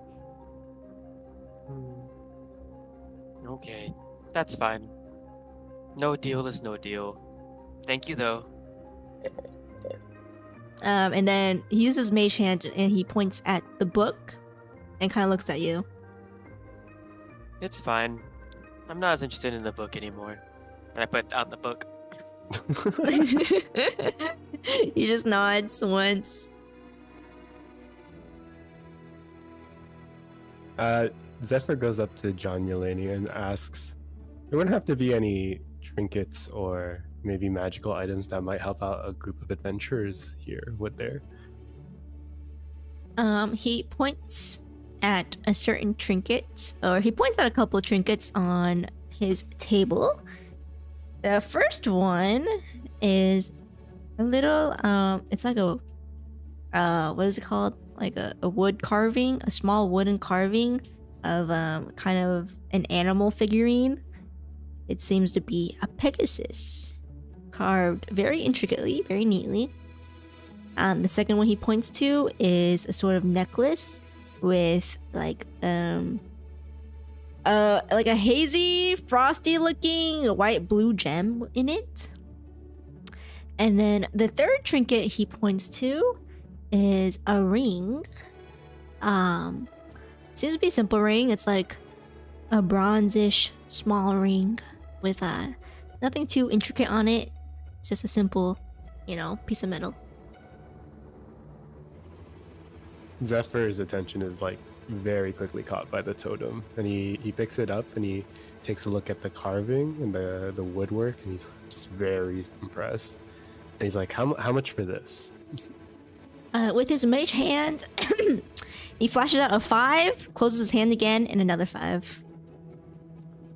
Speaker 4: Okay, that's fine. No deal is no deal. Thank you, though.
Speaker 1: And then he uses mage hand and he points at the book and kind of looks at you.
Speaker 4: It's fine. I'm not as interested in the book anymore. And I put down the book.
Speaker 1: He just nods once.
Speaker 3: Zephyr goes up to John Mulaney and asks, there wouldn't have to be any trinkets or maybe magical items that might help out a group of adventurers here, would there?
Speaker 1: He points at a certain trinket, or he points at a couple of trinkets on his table. The first one is a little, it's like a, what is it called? Like a wood carving, a small wooden carving of kind of an animal figurine. It seems to be a Pegasus, carved very intricately, very neatly. The second one he points to is a sort of necklace with like a hazy, frosty-looking white-blue gem in it. And then the third trinket he points to is a ring. Seems to be a simple ring. It's like a bronzish small ring with nothing too intricate on it. It's just a simple, you know, piece of metal.
Speaker 3: Zephyr's attention is like very quickly caught by the totem, and he picks it up and he takes a look at the carving and the woodwork, and he's just very impressed. And he's like, how much for this?
Speaker 1: With his mage hand, he flashes out a 5, closes his hand again, and another 5.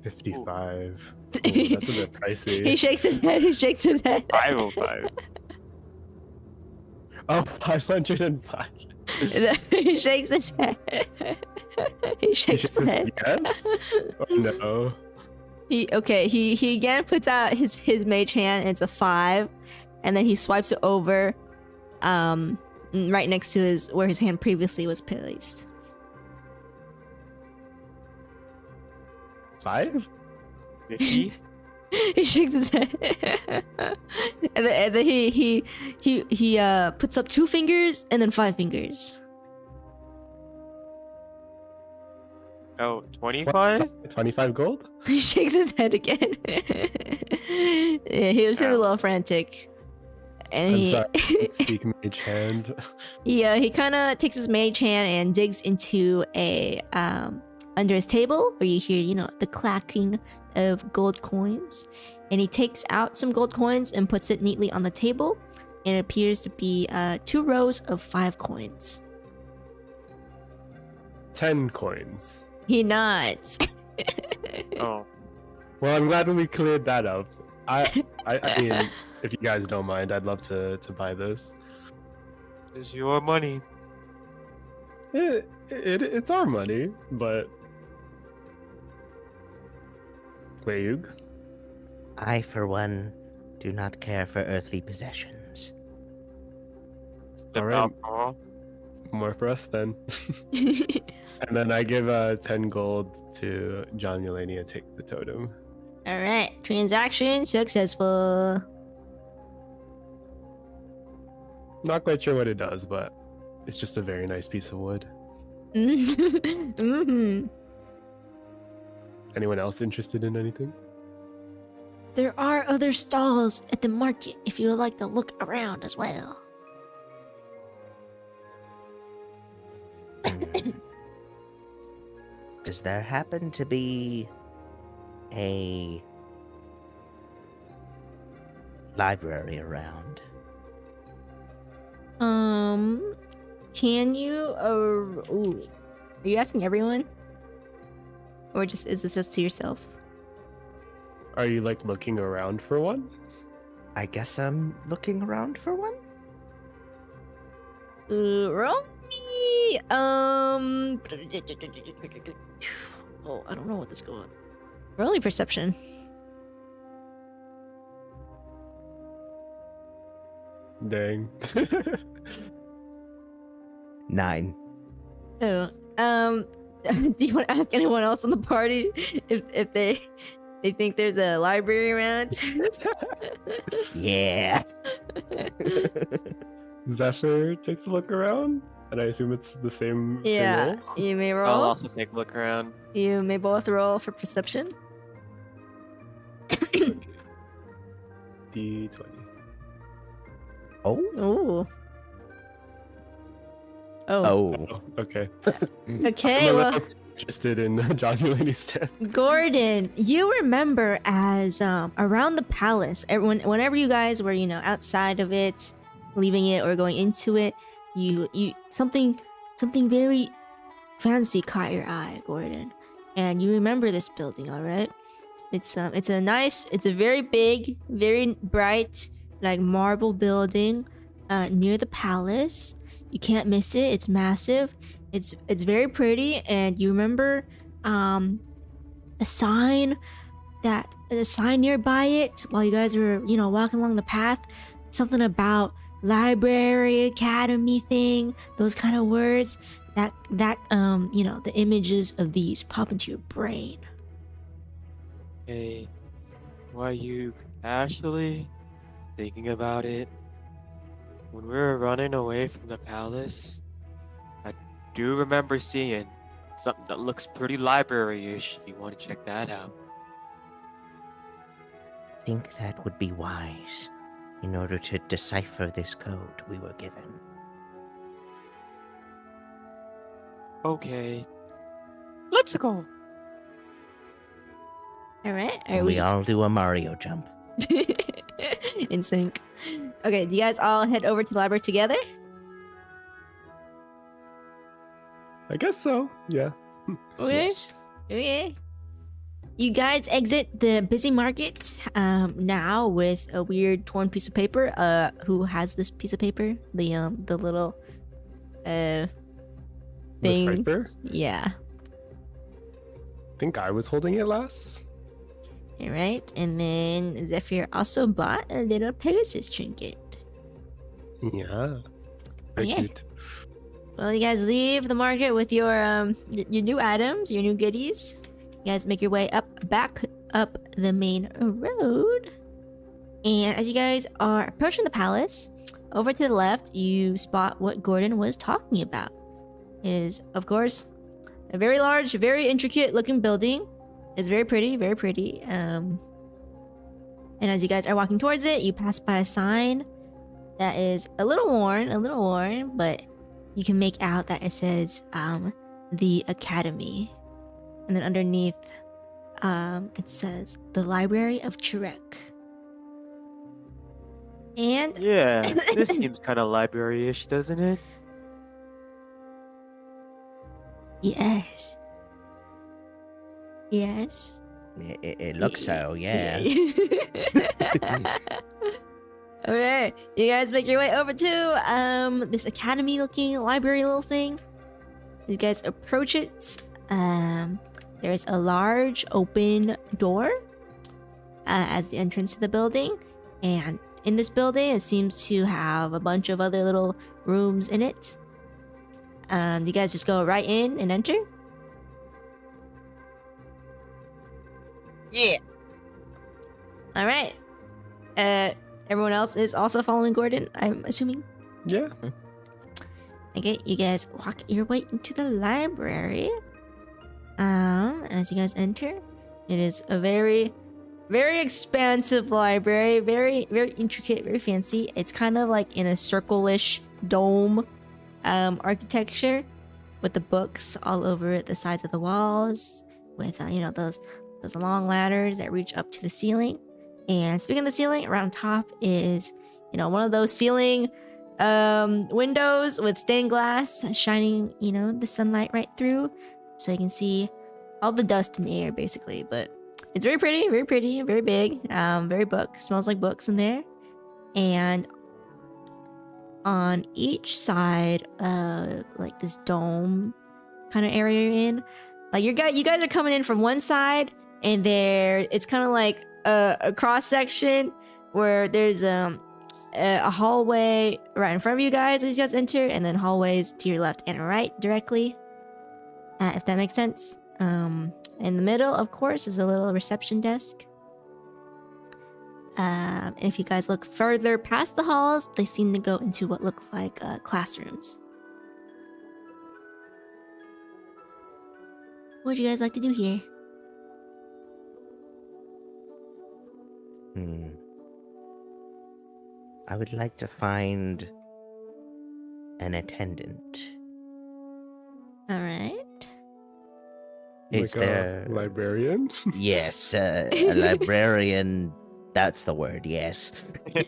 Speaker 3: 55. Ooh, that's a bit pricey.
Speaker 1: He shakes his head. He shakes his head.
Speaker 4: 505.
Speaker 3: Oh, 505.
Speaker 1: He shakes his head. He shakes his head.
Speaker 3: Yes? Oh no.
Speaker 1: He again puts out his mage hand, and it's a 5, and then he swipes it over, right next to where his hand previously was placed.
Speaker 3: 5?
Speaker 4: 50?
Speaker 1: He shakes his head, and then he puts up 2 fingers and then 5 fingers.
Speaker 4: Oh, 25?
Speaker 3: 25 gold?
Speaker 1: He shakes his head again. Yeah, he was a little frantic. And
Speaker 3: I'm
Speaker 1: he,
Speaker 3: sorry. Speak mage hand.
Speaker 1: he kind of takes his mage hand and digs into a under his table where you hear, you know, the clacking of gold coins. And he takes out some gold coins and puts it neatly on the table. And it appears to be 2 rows of 5 coins.
Speaker 3: 10 coins.
Speaker 1: He nods.
Speaker 4: Oh,
Speaker 3: Well, I'm glad that we cleared that up. I mean, if you guys don't mind, I'd love to buy this.
Speaker 4: it's your money.
Speaker 3: It's our money, but Wayug,
Speaker 5: I, for one, do not care for earthly possessions.
Speaker 3: all right,
Speaker 4: Alcohol.
Speaker 3: more for us then. And then I give 10 gold to John Mulaney and take the totem.
Speaker 1: Alright, transaction successful.
Speaker 3: Not quite sure what it does, but it's just a very nice piece of wood.
Speaker 1: Mm-hmm.
Speaker 3: Anyone else interested in anything?
Speaker 1: There are other stalls at the market if you would like to look around as well.
Speaker 5: Does there happen to be a library around?
Speaker 1: Can you, ooh, are you asking everyone? Or just, is this just to yourself?
Speaker 3: Are you like looking around for one?
Speaker 5: I guess I'm looking around for one?
Speaker 1: Roll me, oh, I don't know what this goes. Roll me perception.
Speaker 3: Dang.
Speaker 5: 9.
Speaker 1: Oh, do you want to ask anyone else in the party if they think there's a library around?
Speaker 5: Yeah.
Speaker 3: Zephyr takes a look around, and I assume it's the same.
Speaker 1: Yeah, you may roll.
Speaker 4: I'll also take a look around.
Speaker 1: You may both roll for perception.
Speaker 3: D20.
Speaker 5: Oh.
Speaker 1: Ooh. Oh.
Speaker 5: Oh.
Speaker 3: Okay.
Speaker 1: Okay,
Speaker 3: I'm a
Speaker 1: well,
Speaker 3: little interested in John Mulaney's death.
Speaker 1: Gordon, you remember as around the palace, whenever you guys were, you know, outside of it, leaving it or going into it, you something very fancy caught your eye, Gordon, and you remember this building, all right? It's a very big, very bright, like marble building, near the palace. You can't miss it. It's massive. It's very pretty, and you remember a sign nearby it while you guys were, you know, walking along the path. Something about library, academy thing, those kind of words. That you know, the images of these pop into your brain.
Speaker 4: Hey, why you actually thinking about it? When we were running away from the palace, I do remember seeing something that looks pretty library-ish if you want to check that out.
Speaker 5: I think that would be wise in order to decipher this code we were given.
Speaker 4: Okay, let's go.
Speaker 1: All right,
Speaker 5: We all do a Mario jump.
Speaker 1: in sync? Okay, do you guys all head over to the library together?
Speaker 3: I guess so. Yeah.
Speaker 1: Okay.
Speaker 5: Yes.
Speaker 1: Okay. You guys exit the busy market now with a weird torn piece of paper. Who has this piece of paper? The little
Speaker 3: The
Speaker 1: thing.
Speaker 3: cipher.
Speaker 1: Yeah.
Speaker 3: I think I was holding it last.
Speaker 1: All right, and then Zephyr also bought a little Pegasus trinket.
Speaker 3: Yeah. Very
Speaker 1: Okay.
Speaker 3: cute.
Speaker 1: Well, you guys leave the market with your new items, your new goodies. You guys make your way back up the main road. And as you guys are approaching the palace, over to the left, you spot what Gordon was talking about. It is, of course, a very large, very intricate looking building. It's very pretty, very pretty. And as you guys are walking towards it, you pass by a sign that is a little worn, but you can make out that it says the Academy. And then underneath it says the Library of Churek. And
Speaker 4: Yeah, this seems kind of library-ish, doesn't it?
Speaker 1: yes. Yes.
Speaker 5: It looks so, yeah.
Speaker 1: Alright, you guys make your way over to this academy looking library little thing. You guys approach it. There's a large open door as the entrance to the building, and in this building it seems to have a bunch of other little rooms in it. You guys just go right in and enter.
Speaker 4: Yeah.
Speaker 1: All right. Everyone else is also following Gordon, I'm assuming.
Speaker 3: Yeah.
Speaker 1: Okay, you guys walk your way into the library. And as you guys enter, it is a very, very expansive library. Very, very intricate, very fancy. It's kind of like in a circle-ish dome architecture with the books all over the sides of the walls with, those long ladders that reach up to the ceiling. And speaking of the ceiling, around top is, one of those ceiling windows with stained glass shining, the sunlight right through. So you can see all the dust in the air, basically. But it's very pretty, very big, very book. Smells like books in there. And on each side of like this dome kind of area you're in, like you guys are coming in from one side, and it's kind of like a cross section where there's a hallway right in front of you guys as you guys enter, and then hallways to your left and right directly, if that makes sense. In the middle, of course, is a little reception desk. And if you guys look further past the halls, they seem to go into what look like classrooms. What would you guys like to do here?
Speaker 5: I would like to find an attendant.
Speaker 1: All right.
Speaker 5: Is
Speaker 3: Like
Speaker 5: there...
Speaker 3: a librarian?
Speaker 5: Yes, a librarian. That's the word, yes.
Speaker 1: All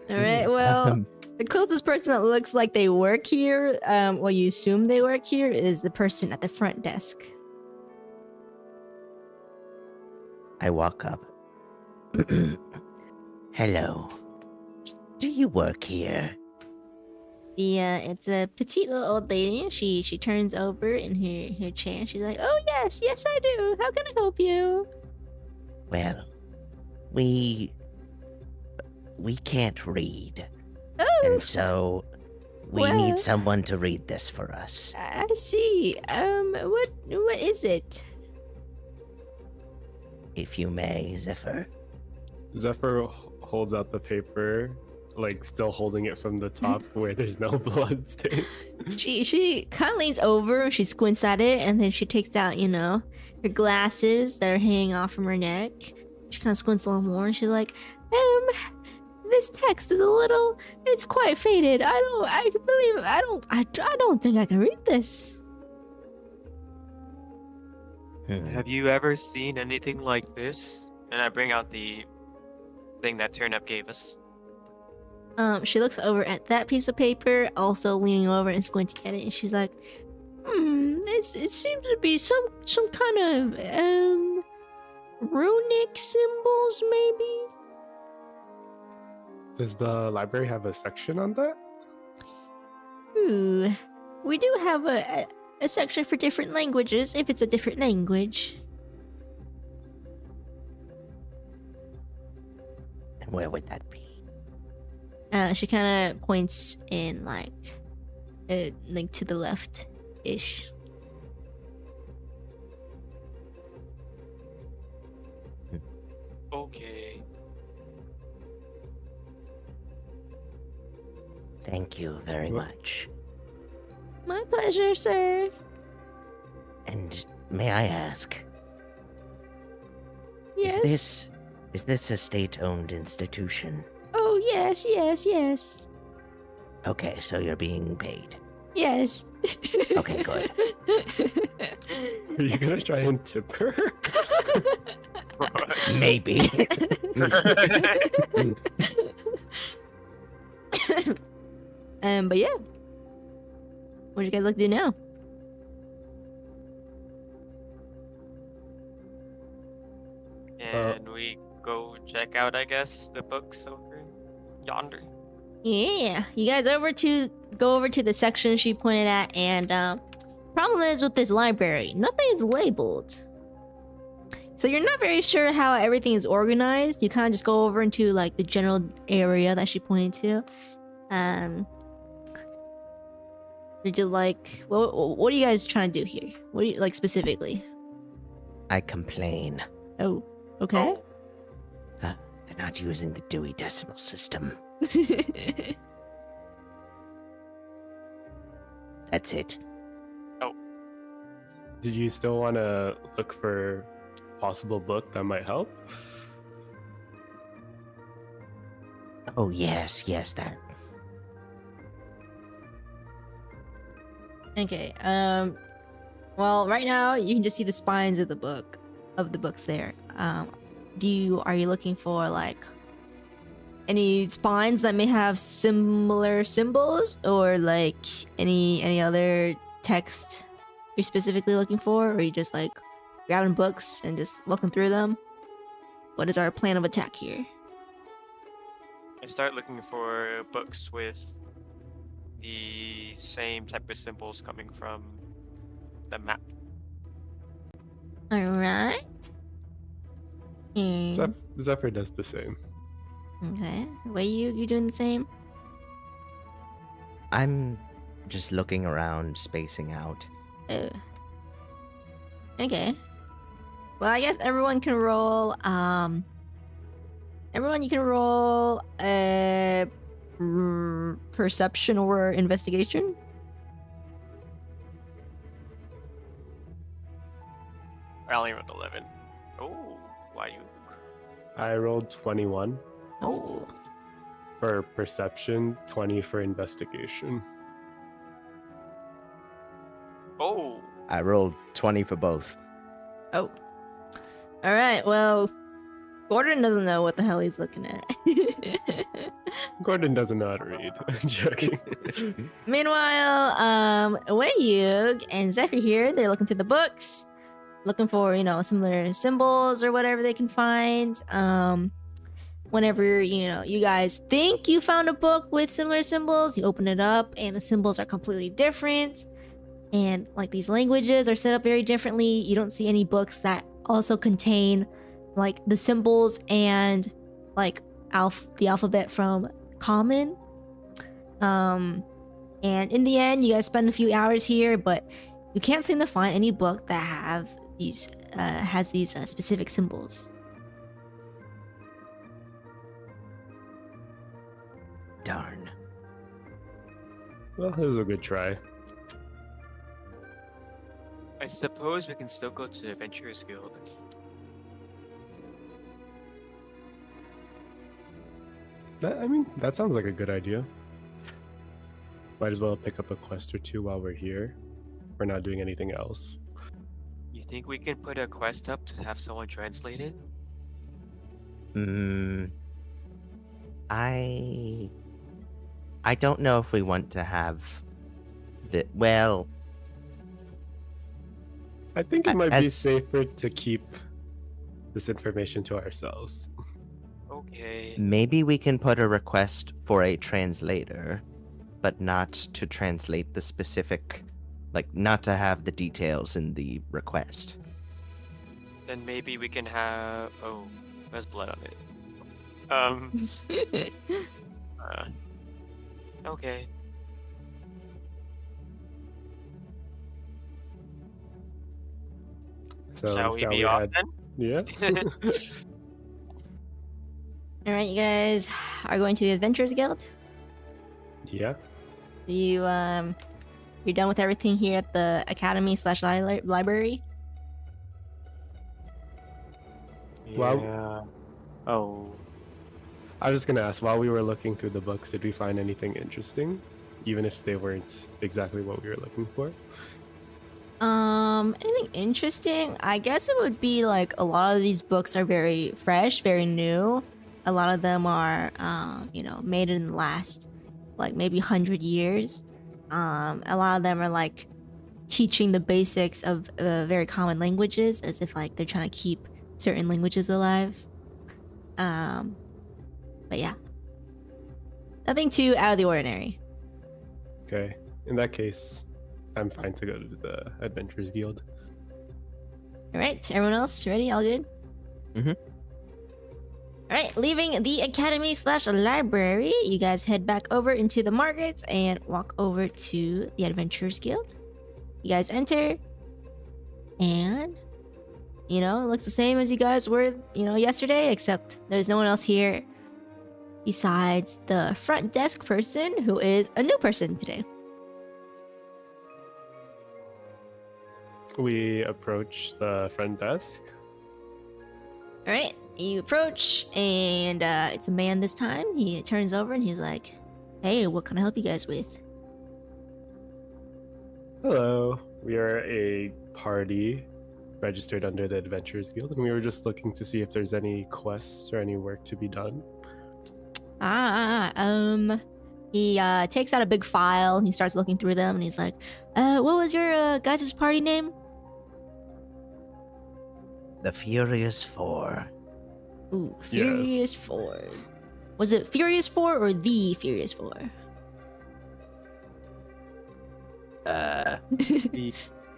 Speaker 1: right, well, the closest person that looks like they work here, you assume they work here, is the person at the front desk.
Speaker 5: I walk up. Hello. Do you work here?
Speaker 1: It's a petite little old lady. She turns over in her chair. She's like, "Oh yes, I do. How can I help you?"
Speaker 5: Well, we can't read.
Speaker 1: Oh,
Speaker 5: And so we
Speaker 1: Well-
Speaker 5: need someone to read this for us.
Speaker 1: I see. What is it?
Speaker 5: If you may, Zephyr.
Speaker 3: Zephyr holds out the paper, like still holding it from the top where there's no blood stain.
Speaker 1: She kind of leans over and she squints at it, and then she takes out, her glasses that are hanging off from her neck. She kind of squints a little more, and she's like, this text is it's quite faded. I don't think I can read this.
Speaker 4: Have you ever seen anything like this? And I bring out the thing that Turnip gave us.
Speaker 1: She looks over at that piece of paper, also leaning over and squinting at it, and she's like, it seems to be some kind of, runic symbols, maybe?
Speaker 3: Does the library have a section on that?
Speaker 1: Ooh, we do have a section for different languages, if it's a different language.
Speaker 5: And where would that be?
Speaker 1: She kind of points in, like to the left-ish.
Speaker 4: Okay.
Speaker 5: Thank you very
Speaker 3: What?
Speaker 5: much.
Speaker 1: My pleasure, sir.
Speaker 5: And may I ask,
Speaker 1: Yes?
Speaker 5: is this a state-owned institution?
Speaker 1: Oh, yes, yes, yes.
Speaker 5: Okay, so you're being paid.
Speaker 1: Yes.
Speaker 5: Okay, good.
Speaker 3: Are you gonna try and tip her?
Speaker 5: Maybe.
Speaker 1: But yeah. What do you guys like to do now?
Speaker 4: And we go check out, I guess, the books over yonder.
Speaker 1: Yeah, you guys go over to the section she pointed at, and problem is with this library, nothing is labeled. So you're not very sure how everything is organized. You kind of just go over into like the general area that she pointed to. Did you like what are you guys trying to do here? What do you like specifically?
Speaker 5: I complain.
Speaker 1: Oh, okay.
Speaker 5: They're not using the Dewey Decimal System. That's it.
Speaker 3: Did you still want to look for a possible book that might help?
Speaker 5: Oh, yes, that.
Speaker 1: Okay. Well, right now you can just see the spines of the books there. Are you looking for like any spines that may have similar symbols, or like any other text you're specifically looking for, or are you just like grabbing books and just looking through them? What is our plan of attack here?
Speaker 4: I start looking for books with the same type of symbols coming from the map.
Speaker 1: All right. And
Speaker 3: Zephyr does the same.
Speaker 1: okay, what you doing the same?
Speaker 5: I'm just looking around, spacing out.
Speaker 1: Oh. Okay. Well, I guess everyone can roll. Everyone, you can roll a perception or investigation.
Speaker 4: I only rolled 11. Oh, why you?
Speaker 3: I rolled 21
Speaker 1: Oh.
Speaker 3: for perception, 20 for investigation.
Speaker 4: Oh,
Speaker 5: I rolled 20 for both.
Speaker 1: Oh. All right. Well, Gordon doesn't know what the hell he's looking at.
Speaker 3: Gordon doesn't know how to read. I'm joking.
Speaker 1: Meanwhile, Wei-Yug and Zephyr here, they're looking through the books, looking for, similar symbols or whatever they can find. Whenever, you guys think you found a book with similar symbols, you open it up and the symbols are completely different. And like these languages are set up very differently. You don't see any books that also contain like the symbols and like the alphabet from Common. And in the end, you guys spend a few hours here, but you can't seem to find any book that has these specific symbols.
Speaker 5: Darn.
Speaker 3: Well, this was a good try.
Speaker 4: I suppose we can still go to the Adventurers Guild.
Speaker 3: That sounds like a good idea. Might as well pick up a quest or two while we're here. We're not doing anything else.
Speaker 4: You think we can put a quest up to have someone translate it?
Speaker 5: I don't know if we want to have the well.
Speaker 3: I think it might be
Speaker 5: As-
Speaker 3: safer to keep this information to ourselves.
Speaker 4: Okay.
Speaker 5: Maybe we can put a request for a translator, but not to translate the specific, not to have the details in the request.
Speaker 4: Then maybe we can have. Oh, there's blood on it. Okay.
Speaker 3: So
Speaker 4: Shall we be off
Speaker 3: head-
Speaker 4: then?
Speaker 3: Yeah.
Speaker 1: All right, you guys are going to the Adventurers Guild.
Speaker 3: Yeah.
Speaker 1: You're done with everything here at the academy/library.
Speaker 3: Well-
Speaker 4: Yeah. Oh.
Speaker 3: I was gonna ask, while we were looking through the books, did we find anything interesting, even if they weren't exactly what we were looking for?
Speaker 1: Anything interesting? I guess it would be like a lot of these books are very fresh, very new. A lot of them are, you know, made in the last, like maybe 100 years. A lot of them are like teaching the basics of very common languages, as if like they're trying to keep certain languages alive. But yeah, nothing too out of the ordinary.
Speaker 3: Okay, in that case, I'm fine to go to the Adventurers Guild.
Speaker 1: All right, everyone else ready? All good?
Speaker 2: Mhm.
Speaker 1: All right, leaving the academy/library, you guys head back over into the market and walk over to the Adventurers Guild. You guys enter, and you know, it looks the same as you guys were, you know, yesterday, except there's no one else here besides the front desk person, who is a new person today.
Speaker 3: We approach the front desk.
Speaker 1: All right, you approach, and it's a man this time. He turns over and he's like, "Hey, what can I help you guys with?"
Speaker 3: Hello, we are a party registered under the Adventurers Guild, and we were just looking to see if there's any quests or any work to be done.
Speaker 1: He takes out a big file and he starts looking through them, and he's like, what was your guys' party name?
Speaker 5: The Furious Four.
Speaker 1: Ooh, Furious
Speaker 3: Yes.
Speaker 1: 4. Was it Furious 4 or the Furious 4?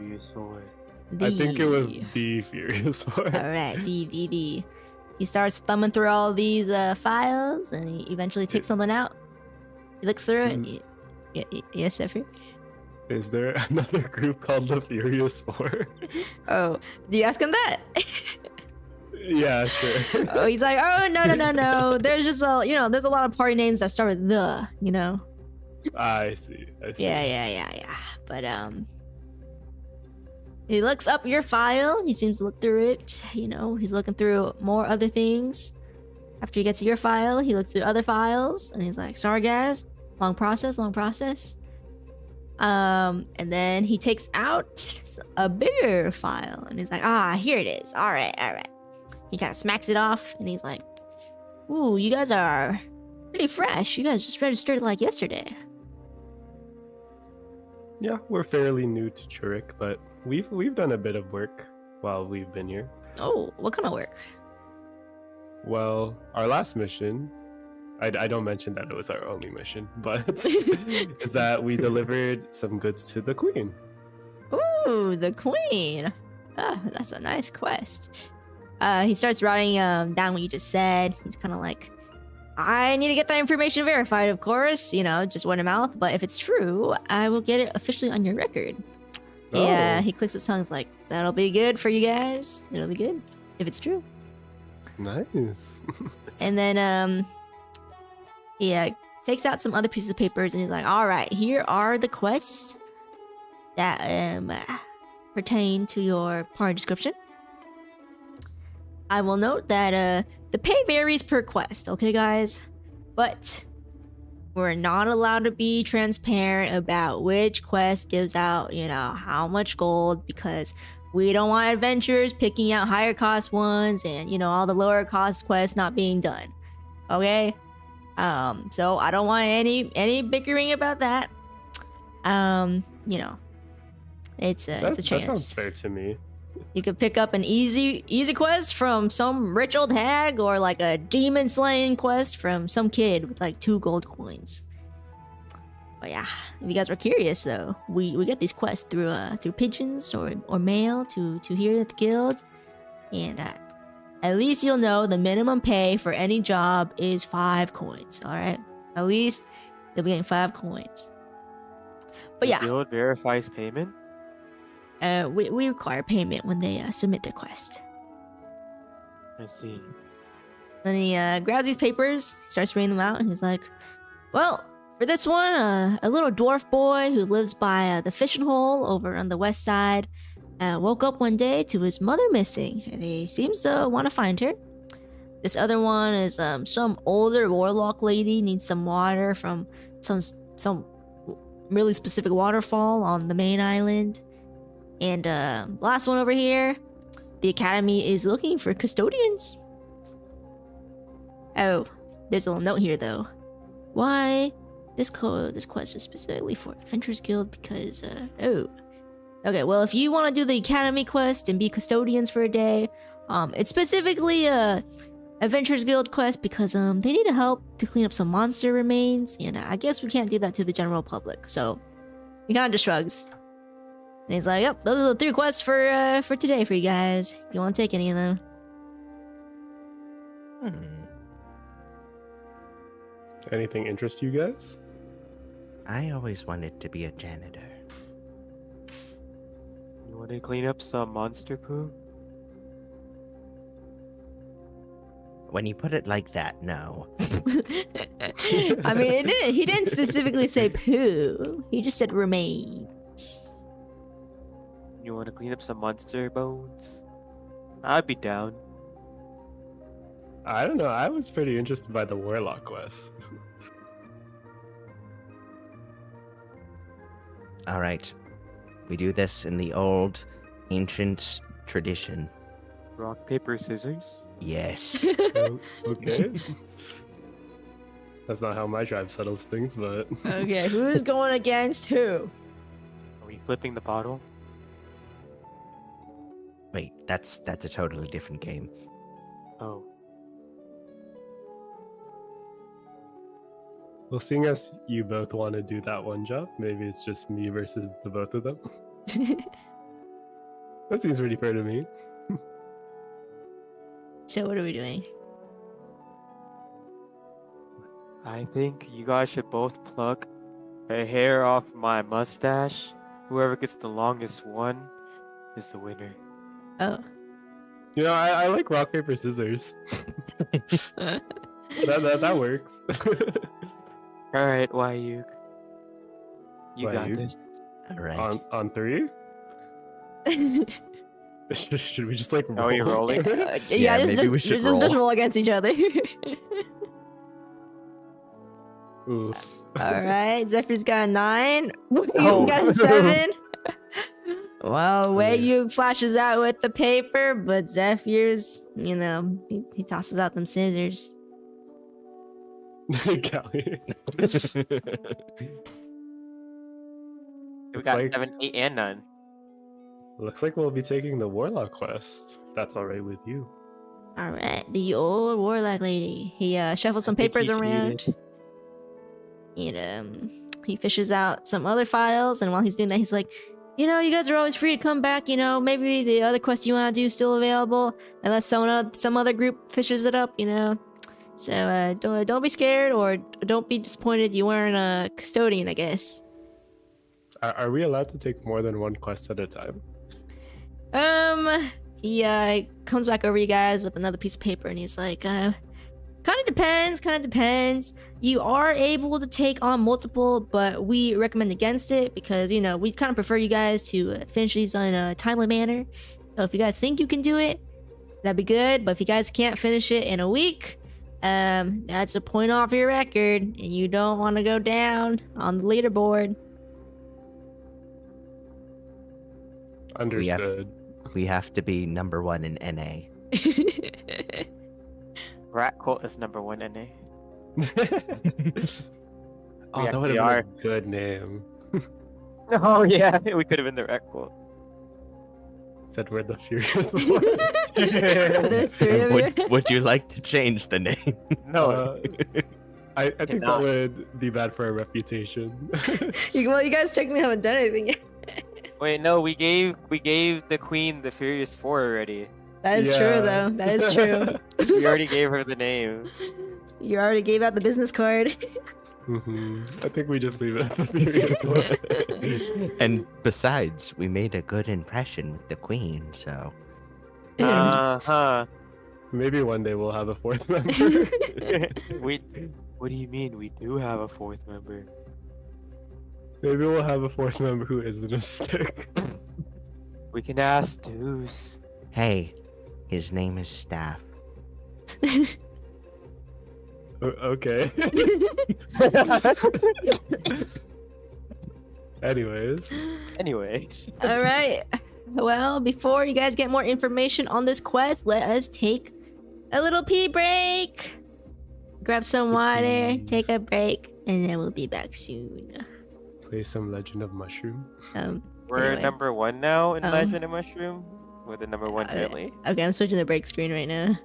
Speaker 4: Useful.
Speaker 3: I think it was
Speaker 1: The.
Speaker 3: the Furious Four.
Speaker 1: Alright, the. He starts thumbing through all these files, and he eventually takes something out. He looks through it. Yes, Zephyr?
Speaker 3: Is there another group called the Furious Four?
Speaker 1: Oh, do you ask him that?
Speaker 3: Yeah, sure.
Speaker 1: Oh, he's like, oh, no. There's just a, you know, there's a lot of party names that start with the, you know?
Speaker 3: I see.
Speaker 1: Yeah. But, he looks up your file. He seems to look through it. You know, he's looking through more other things. After he gets to your file, he looks through other files, and he's like, sorry, guys. Long process. And then he takes out a bigger file, and he's like, here it is. All right. He kind of smacks it off, and he's like, ooh, you guys are pretty fresh. You guys just registered like yesterday.
Speaker 3: Yeah, we're fairly new to Churik, but we've done a bit of work while we've been here.
Speaker 1: Oh, what kind of work?
Speaker 3: Well, our last mission, I don't mention that it was our only mission, but is that we delivered some goods to the Queen.
Speaker 1: Ooh, the Queen. Ah, that's a nice quest. He starts writing down what you just said. He's kind of like, I need to get that information verified, of course. You know, just word of mouth. But if it's true, I will get it officially on your record. Yeah, he clicks his tongue. He's like, that'll be good for you guys. It'll be good if it's true.
Speaker 3: Nice.
Speaker 1: And then he takes out some other pieces of papers, and he's like, all right, here are the quests that pertain to your party description. I will note that the pay varies per quest, okay, guys? But we're not allowed to be transparent about which quest gives out, you know, how much gold, because we don't want adventurers picking out higher cost ones and, you know, all the lower cost quests not being done. Okay? So I don't want any bickering about that. You know, it's a chance.
Speaker 3: That sounds fair to me.
Speaker 1: You could pick up an easy quest from some rich old hag, or like a demon slaying quest from some kid with like 2 gold coins. But yeah, if you guys were curious though, we get these quests through pigeons or mail to here at the guild, and at least you'll know the minimum pay for any job is 5 coins. All right, at least you'll be getting 5 coins. But yeah,
Speaker 4: The guild verifies payment.
Speaker 1: we require payment when they submit their quest.
Speaker 4: I see.
Speaker 1: Then he grabs these papers, starts reading them out, and he's like, well, for this one, a little dwarf boy who lives by the fishing hole over on the west side woke up one day to his mother missing, and he seems to want to find her. This other one is some older warlock lady needs some water from some really specific waterfall on the main island. And last one over here, the academy is looking for custodians. Oh, there's a little note here though. Why this quest is specifically for Adventurers Guild because oh. Okay, well if you want to do the academy quest and be custodians for a day, it's specifically a Adventurers Guild quest because they need help to clean up some monster remains, and I guess we can't do that to the general public. So he kind of just shrugs. And he's like, "Yep, those are the 3 quests for today for you guys. If you want to take any of them."
Speaker 3: Anything interest you guys?
Speaker 5: I always wanted to be a janitor.
Speaker 4: You want to clean up some monster poo?
Speaker 5: When you put it like that, no.
Speaker 1: I mean, he didn't specifically say poo. He just said remains.
Speaker 4: You want to clean up some monster bones? I'd be down.
Speaker 3: I don't know. I was pretty interested by the warlock quest.
Speaker 5: All right. We do this in the old, ancient tradition.
Speaker 4: Rock, paper, scissors?
Speaker 5: Yes.
Speaker 3: Okay. That's not how my tribe settles things, but
Speaker 1: Okay, who's going against who?
Speaker 4: Are we flipping the bottle?
Speaker 5: Wait, that's a totally different game.
Speaker 4: Oh.
Speaker 3: well, seeing as you both want to do that one job, maybe it's just me versus the both of them. That seems pretty fair to me.
Speaker 1: So what are we doing?
Speaker 4: I think you guys should both pluck a hair off my mustache. Whoever gets the longest one is the winner.
Speaker 1: Oh.
Speaker 3: You know, I like rock paper scissors. that works.
Speaker 4: All right, Wayuk. You got
Speaker 3: Wayuk?
Speaker 4: this.
Speaker 5: All right.
Speaker 3: on 3? Should we just like roll?
Speaker 4: Oh, you're rolling?
Speaker 1: Yeah,
Speaker 5: maybe we should roll.
Speaker 1: just roll against each other.
Speaker 3: Ooh.
Speaker 1: Alright, Zephyr's got a 9. You
Speaker 3: Oh.
Speaker 1: got a 7. Well, Wayuk flashes out with the paper, but Zephyr's, you know, he tosses out them scissors.
Speaker 3: Callie.
Speaker 4: We
Speaker 3: It's
Speaker 4: got
Speaker 3: like-
Speaker 4: 7, 8, and 9.
Speaker 3: Looks like we'll be taking the warlock quest. If that's all right with you.
Speaker 1: Alright, the old warlock lady. He shuffles some
Speaker 4: think
Speaker 1: papers
Speaker 4: he
Speaker 1: around.
Speaker 4: cheated.
Speaker 1: And he fishes out some other files, and while he's doing that, he's like, you know, you guys are always free to come back, you know, maybe the other quest you want to do is still available, unless some other group fishes it up, you know. So don't be scared, or don't be disappointed you weren't a custodian, I guess.
Speaker 3: Are we allowed to take more than one quest at a time?
Speaker 1: He comes back over you guys with another piece of paper, and he's like, kind of depends. You are able to take on multiple, but we recommend against it because, you know, we kind of prefer you guys to finish these in a timely manner. So if you guys think you can do it, that'd be good. But if you guys can't finish it in a week, that's a point off your record, and you don't want to go down on the leaderboard.
Speaker 3: Understood.
Speaker 5: We have to be number 1 in NA.
Speaker 4: Rat Cult is number 1 NA.
Speaker 3: Oh,
Speaker 4: Yeah,
Speaker 3: that would
Speaker 4: we
Speaker 3: have
Speaker 4: are.
Speaker 3: been a good name.
Speaker 4: Oh yeah, we could have been the Rat Cult.
Speaker 3: Said we're the furious
Speaker 1: The three of you.
Speaker 5: Would you like to change the name?
Speaker 4: No.
Speaker 3: I think that
Speaker 4: Cannot.
Speaker 3: would be bad for our reputation.
Speaker 1: Well, you guys technically haven't done anything yet.
Speaker 4: Wait, no, we gave the queen the Furious 4 already.
Speaker 1: That is true, though. That is true.
Speaker 4: We already gave her the name.
Speaker 1: You already gave out the business card.
Speaker 3: I think we just leave it at the furious one.
Speaker 5: And besides, we made a good impression with the queen, so...
Speaker 4: Uh-huh.
Speaker 3: Maybe one day we'll have a 4th member.
Speaker 4: What do you mean we do have a 4th member?
Speaker 3: Maybe we'll have a 4th member who isn't a stick.
Speaker 4: We can ask Deuce.
Speaker 5: Hey, his name is Staff.
Speaker 3: Okay. Anyways,
Speaker 4: Anyways.
Speaker 1: All right. Well, before you guys get more information on this quest, let us take a little pee break. Grab some water, take a break, and then we'll be back soon.
Speaker 3: play some Legend of Mushroom.
Speaker 4: We're
Speaker 1: Anyway.
Speaker 4: number 1 now in
Speaker 1: Oh.
Speaker 4: Legend of Mushroom with the number 1
Speaker 1: Okay.
Speaker 4: family.
Speaker 1: Okay, I'm switching the break screen right now.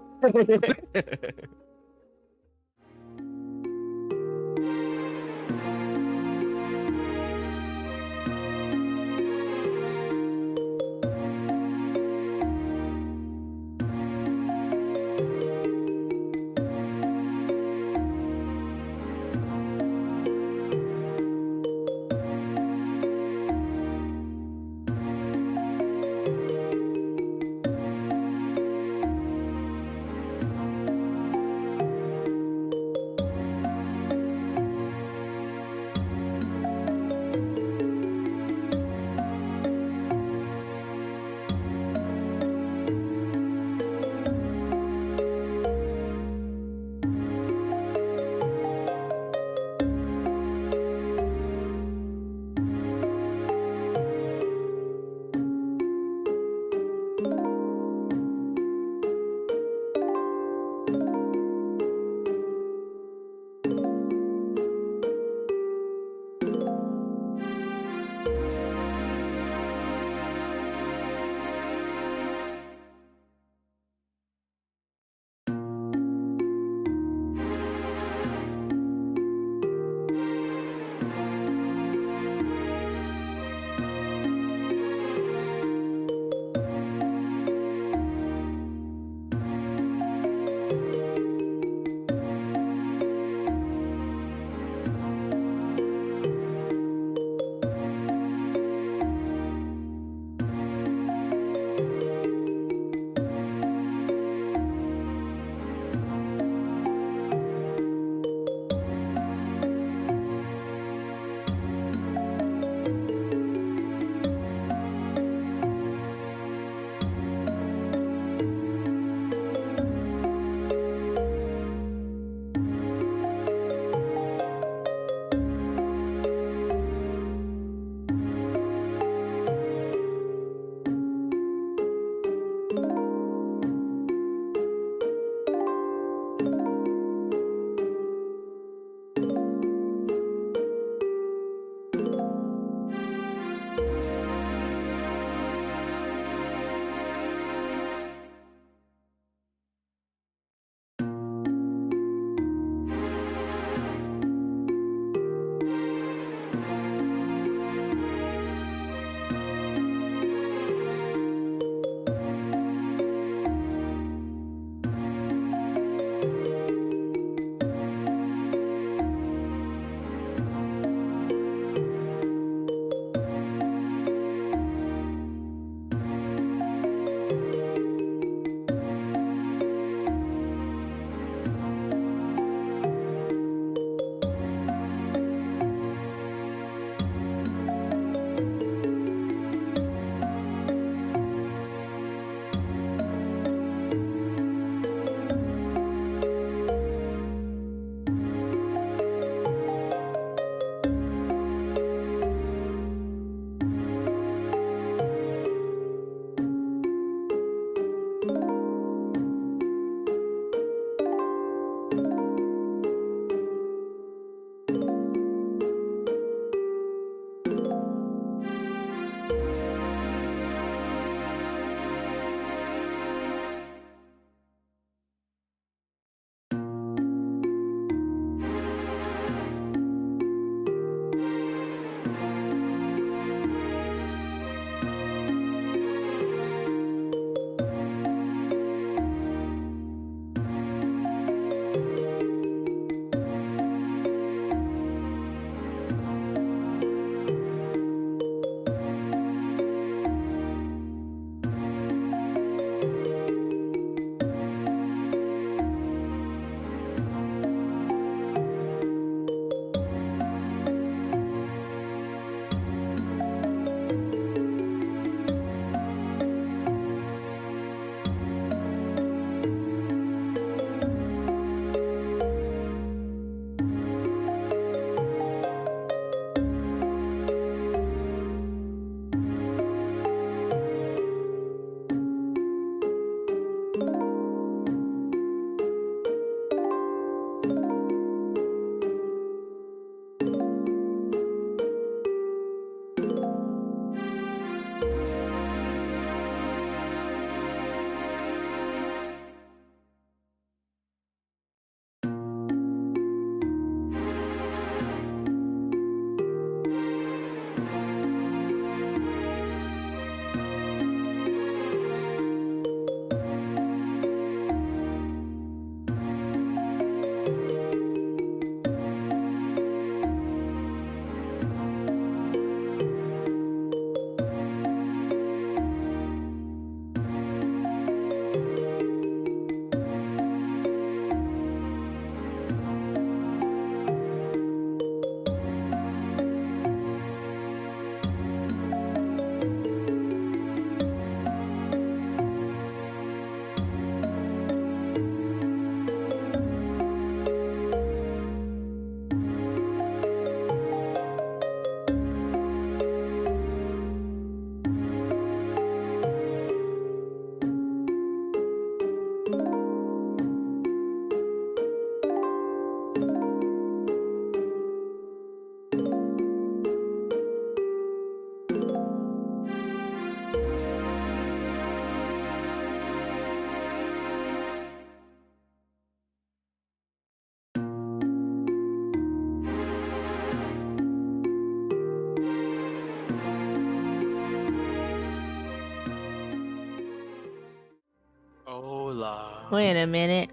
Speaker 4: Hola.
Speaker 1: Wait a minute.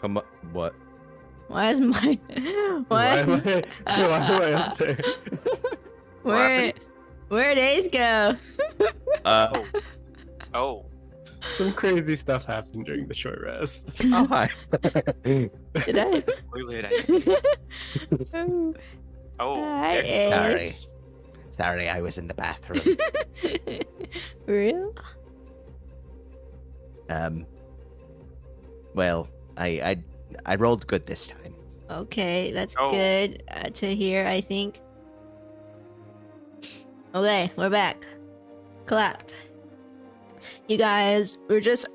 Speaker 2: Come on, what?
Speaker 1: Why is my
Speaker 3: Why am
Speaker 1: what?
Speaker 3: I up there?
Speaker 1: Where'd Ace go?
Speaker 4: Oh. Oh.
Speaker 3: Some crazy stuff happened during the short rest.
Speaker 2: Oh, hi.
Speaker 1: Did I?
Speaker 4: Clearly, I see.
Speaker 1: Oh,
Speaker 4: Oh.
Speaker 1: hi,
Speaker 4: there-
Speaker 5: Sorry.
Speaker 1: Ace.
Speaker 5: Sorry, I was in the bathroom.
Speaker 1: For real?
Speaker 5: Well, I rolled good this time.
Speaker 1: Okay, that's
Speaker 4: Oh.
Speaker 1: good to hear, I think. Okay, we're back. Clap. You guys were just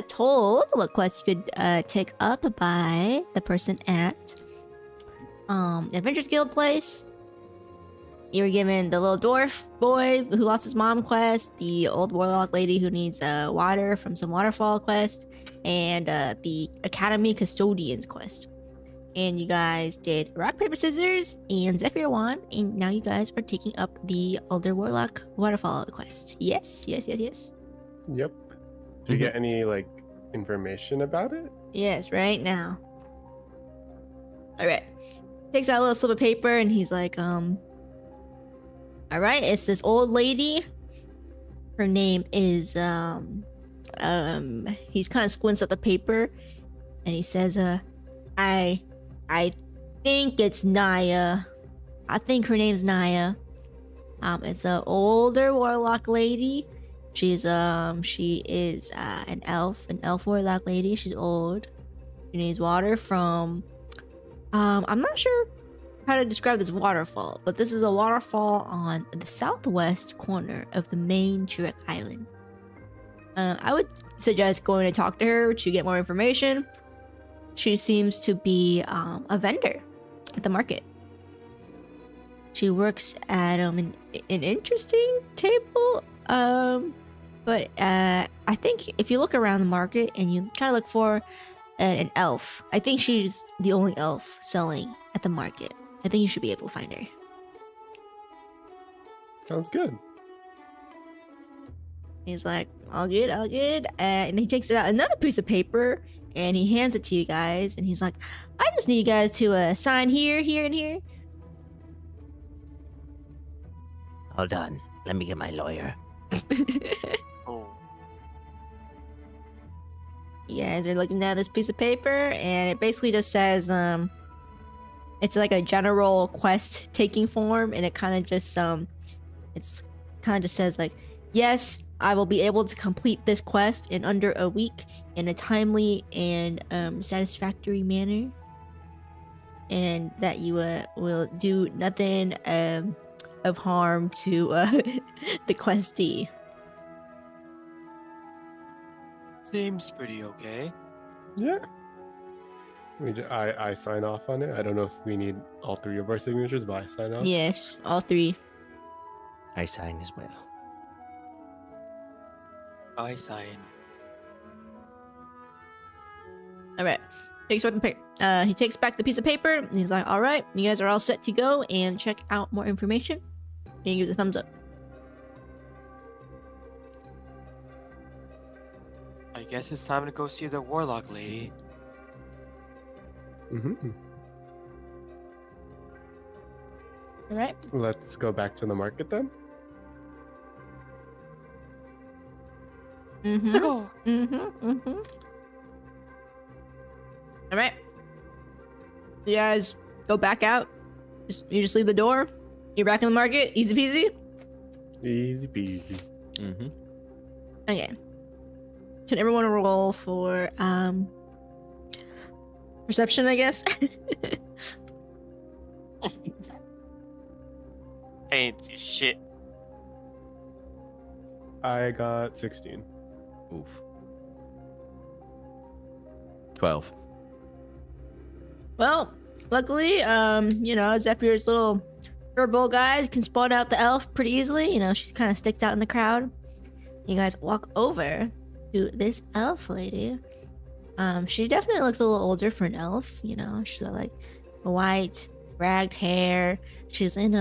Speaker 1: told what quest you could take up by the person at the Adventures Guild place. You were given the little dwarf boy who lost his mom quest, the old warlock lady who needs water from some waterfall quest, and the Academy Custodians quest. And you guys did rock, paper, scissors, and Zephyr wand, and now you guys are taking up the Older Warlock Waterfall quest. Yes.
Speaker 3: Yep. Did you get any like information about it?
Speaker 1: Yes, right now. Alright. Takes out a little slip of paper and he's like, alright, it's this old lady. Her name is, he's kind of squints at the paper and he says, I think it's Naya. I think her name's Naya. It's an older warlock lady. She is an elf warlock lady. She's old. She needs water from, I'm not sure how to describe this waterfall, but this is a waterfall on the southwest corner of the main Churek Island. I would suggest going to talk to her to get more information. She seems to be a vendor at the market. She works at an interesting table. But I think if you look around the market and you try to look for an elf, I think she's the only elf selling at the market. I think you should be able to find her.
Speaker 3: Sounds good.
Speaker 1: He's like, all good, all good. And he takes out another piece of paper and he hands it to you guys. And he's like, I just need you guys to sign here, here, and here.
Speaker 5: Hold on. Let me get my lawyer.
Speaker 4: Oh.
Speaker 1: You guys are looking at this piece of paper and it basically just says, it's like a general quest taking form. And it kind of just, says like, yes, I will be able to complete this quest in under a week in a timely and satisfactory manner. And that you will do nothing of harm to the questee.
Speaker 4: Seems pretty okay.
Speaker 3: Yeah. I sign off on it. I don't know if we need all three of our signatures, but I sign off.
Speaker 1: Yes, all three.
Speaker 5: I sign as well.
Speaker 4: I sign.
Speaker 1: All right. Takes back the paper. He takes back the piece of paper and he's like, all right, you guys are all set to go and check out more information. And he gives a thumbs up.
Speaker 4: I guess it's time to go see the warlock lady.
Speaker 3: Mm-hmm.
Speaker 1: All right.
Speaker 3: Let's go back to the market then.
Speaker 1: Mm-hmm.
Speaker 4: Let's go.
Speaker 1: All right. You guys go back out. You just leave the door. You're back in the market. Easy peasy.
Speaker 3: Easy peasy.
Speaker 2: Mm-hmm.
Speaker 1: Okay. Can everyone roll for perception, I guess?
Speaker 4: I ain't see shit.
Speaker 3: I got 16.
Speaker 2: Oof. 12.
Speaker 1: Well, luckily, Zephyr's little furball guys can spot out the elf pretty easily. She kind of sticks out in the crowd. You guys walk over to this elf lady. She definitely looks a little older for an elf. She's got like white, ragged hair. She's in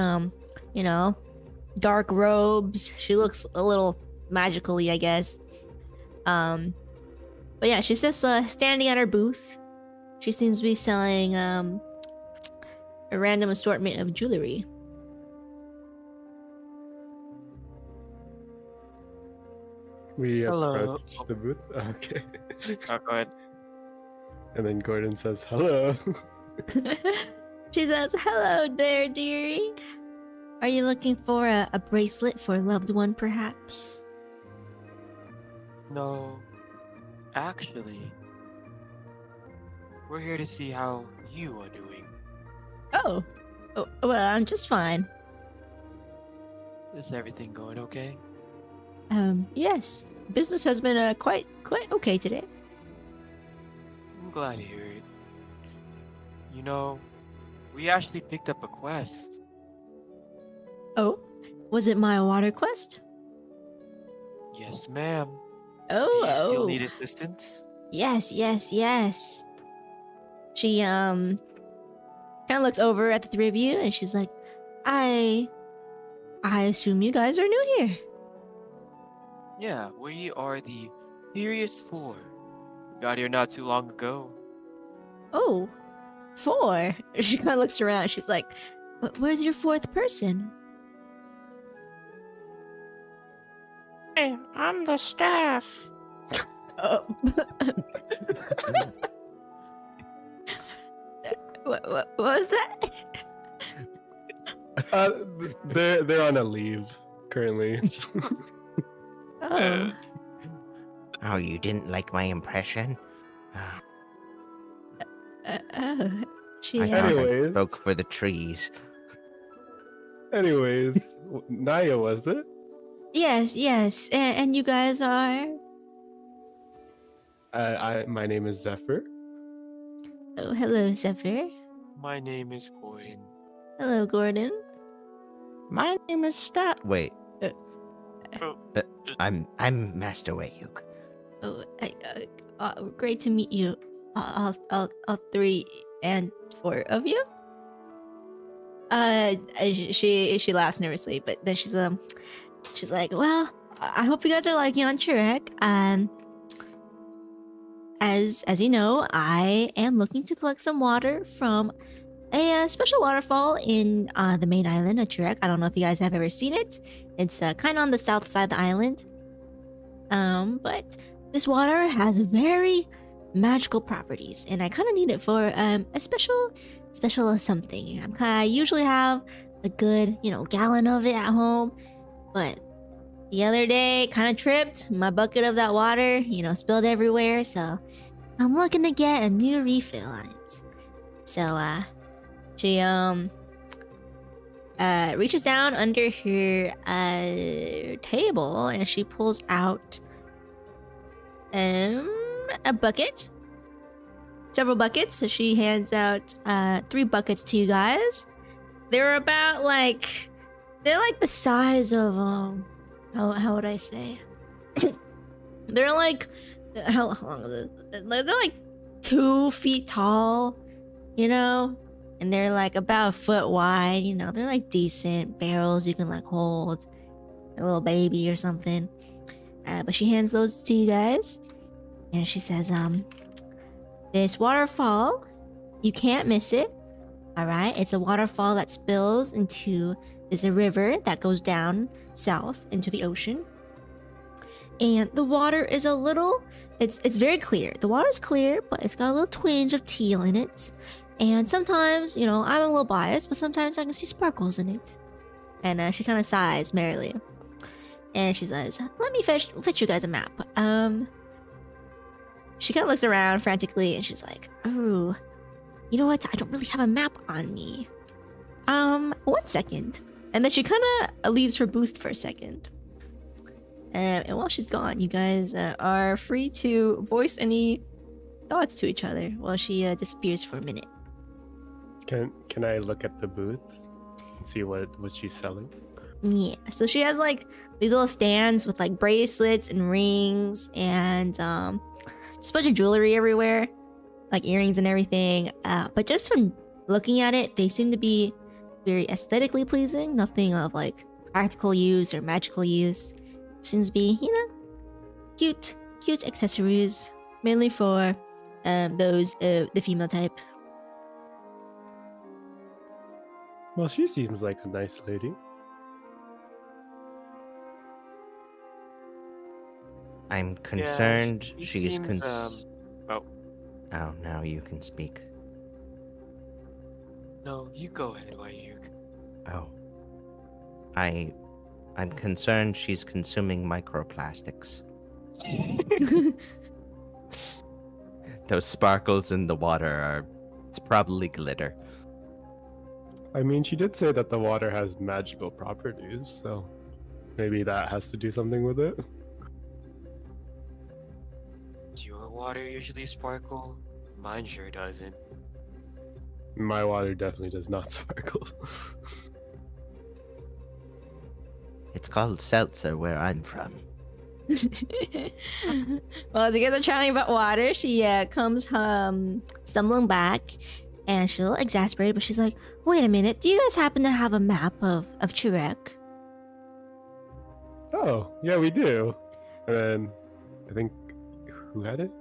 Speaker 1: dark robes. She looks a little magically, I guess. But yeah, she's just standing at her booth. She seems to be selling a random assortment of jewelry.
Speaker 3: We
Speaker 4: Hello.
Speaker 3: approach the booth. Okay.
Speaker 4: Oh, go ahead.
Speaker 3: And then Gordon says, "Hello."
Speaker 1: She says, "Hello there, dearie. Are you looking for a bracelet for a loved one, perhaps?"
Speaker 4: No, actually, we're here to see how you are doing.
Speaker 1: Oh, well, I'm just fine.
Speaker 4: Is everything going okay?
Speaker 1: Yes. Business has been quite okay today.
Speaker 4: I'm glad to hear it. You know, we actually picked up a quest.
Speaker 1: Oh, was it my water quest?
Speaker 4: Yes, ma'am.
Speaker 1: Oh,
Speaker 4: Do you still
Speaker 1: oh.
Speaker 4: need assistance?
Speaker 1: Yes. She kind of looks over at the three of you and she's like, I assume you guys are new here.
Speaker 4: Yeah, we are the Furious Four. We got here not too long ago.
Speaker 1: Oh, 4. She kind of looks around. She's like, where's your 4th person?
Speaker 5: Hey, I'm the staff.
Speaker 1: Oh. What was that?
Speaker 3: They're on a leave currently.
Speaker 1: Oh.
Speaker 5: Oh, you didn't like my impression?
Speaker 1: Oh. She,
Speaker 5: I thought I
Speaker 3: Anyways.
Speaker 5: spoke for the trees.
Speaker 3: Anyways, Naya, was it?
Speaker 1: Yes. And you guys are?
Speaker 3: My name is Zephyr.
Speaker 1: Oh, hello, Zephyr.
Speaker 4: My name is Gordon.
Speaker 1: Hello, Gordon.
Speaker 5: My name is Stat. Wait,
Speaker 4: Oh,
Speaker 5: I'm Master Wayuk.
Speaker 1: Oh, great to meet you. All 3 and 4 of you. She laughs nervously, but then she's like, well, I hope you guys are liking on Churek. As you know, I am looking to collect some water from a special waterfall in the main island of Churek. I don't know if you guys have ever seen it. It's kind of on the south side of the island. But this water has very magical properties, and I kind of need it for a special something. I usually have a good, gallon of it at home, but the other day kind of tripped. My bucket of that water, spilled everywhere, so I'm looking to get a new refill on it. So she reaches down under her table and she pulls out a bucket, several buckets. So she hands out 3 buckets to you guys. They're about they're like the size of how would I say? They're like how long are they? They're like 2 feet tall, and they're like about a foot wide. They're like decent barrels you can hold a little baby or something. But she hands those to you guys, and she says, this waterfall, you can't miss it. All right, it's a waterfall that spills into there's a river that goes down south into the ocean, and the water is it's very clear. The water's clear, but it's got a little twinge of teal in it. And sometimes, I'm a little biased, but sometimes I can see sparkles in it. And she kind of sighs merrily, and she says, "Let me fetch you guys a map." She kind of looks around frantically, and she's like, "Oh, you know what? I don't really have a map on me. 1 second." And then she kind of leaves her booth for a second. And while she's gone, you guys are free to voice any thoughts to each other while she disappears for a minute.
Speaker 3: Can I look at the booth and see what she's selling?
Speaker 1: Yeah, so she has these little stands with bracelets and rings and just a bunch of jewelry everywhere, earrings and everything. But just from looking at it, they seem to be very aesthetically pleasing. Nothing of practical use or magical use. Seems to be, cute cute accessories, mainly for those the female type.
Speaker 3: Well, she seems like a nice lady.
Speaker 5: I'm concerned
Speaker 4: he
Speaker 5: she's
Speaker 4: seems,
Speaker 5: Oh, now you can speak.
Speaker 4: No, you go ahead, Wayuk.
Speaker 5: Oh. I'm concerned she's consuming microplastics. Those sparkles in the water it's probably glitter.
Speaker 3: I mean, she did say that the water has magical properties, so maybe that has to do something with it.
Speaker 4: Does your water usually sparkle? Mine sure doesn't.
Speaker 3: My water definitely does not sparkle.
Speaker 5: It's called seltzer where I'm from.
Speaker 1: Well, the guys are chatting about water. She comes stumbling back, and she's a little exasperated, but she's like, "Wait a minute, do you guys happen to have a map of Churek?"
Speaker 3: Oh, yeah, we do. And then I think who had it?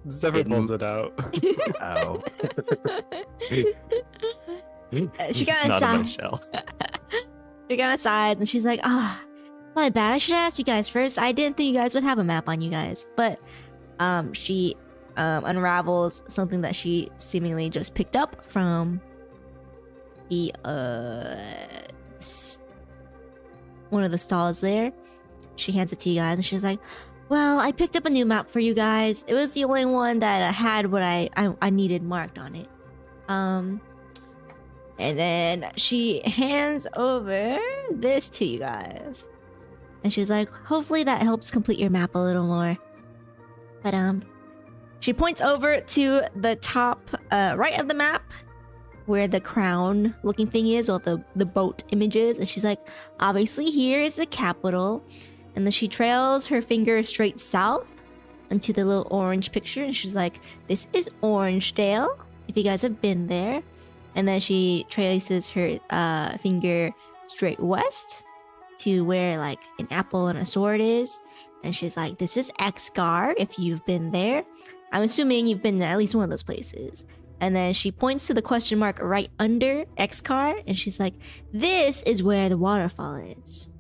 Speaker 3: Zephyr pulls it out.
Speaker 5: Oh.
Speaker 1: She got
Speaker 2: It's not on my
Speaker 1: inside.
Speaker 2: shell.
Speaker 1: She got aside, and she's like, my bad. I should have asked you guys first. I didn't think you guys would have a map on you guys." But she unravels something that she seemingly just picked up from the one of the stalls there. She hands it to you guys, and she's like, "Well, I picked up a new map for you guys. It was the only one that had what I needed marked on it." And then she hands over this to you guys. And she's like, "Hopefully that helps complete your map a little more." But she points over to the top right of the map where the crown looking thing is, well, the boat image is, and she's like, "Obviously here is the capital." And then she trails her finger straight south into the little orange picture, and she's like, "This is Orangedale, if you guys have been there." And then she traces her finger straight west to where like an apple and a sword is, and she's like, "This is LESSGAUURRR, if you've been there. I'm assuming you've been to at least one of those places." And then she points to the question mark right under LESSGAUURRR, and she's like, "This is where the waterfall is."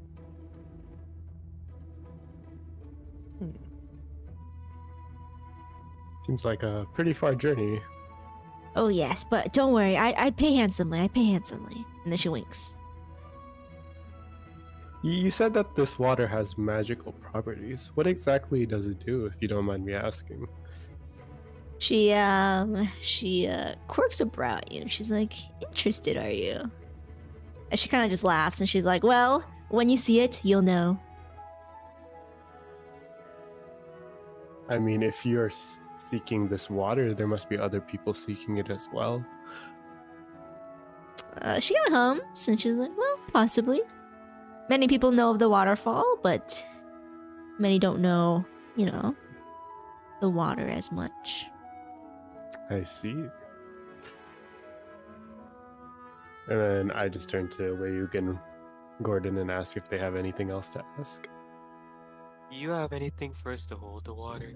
Speaker 3: Seems like a pretty far journey.
Speaker 1: "Oh yes, but don't worry, I pay handsomely, I pay handsomely." And then she winks.
Speaker 3: You said that this water has magical properties. What exactly does it do, if you don't mind me asking?
Speaker 1: She quirks a brow at you, and she's like, "Interested, are you?" And she kind of just laughs, and she's like, "Well, when you see it, you'll know."
Speaker 3: I mean, if you're seeking this water, there must be other people seeking it as well.
Speaker 1: She kind of hums, and she's like, "Well, possibly. Many people know of the waterfall, but many don't know, the water as much."
Speaker 3: I see. And then I just turn to Wayuk and Gordon and ask if they have anything else to ask.
Speaker 4: Do you have anything for us to hold the water?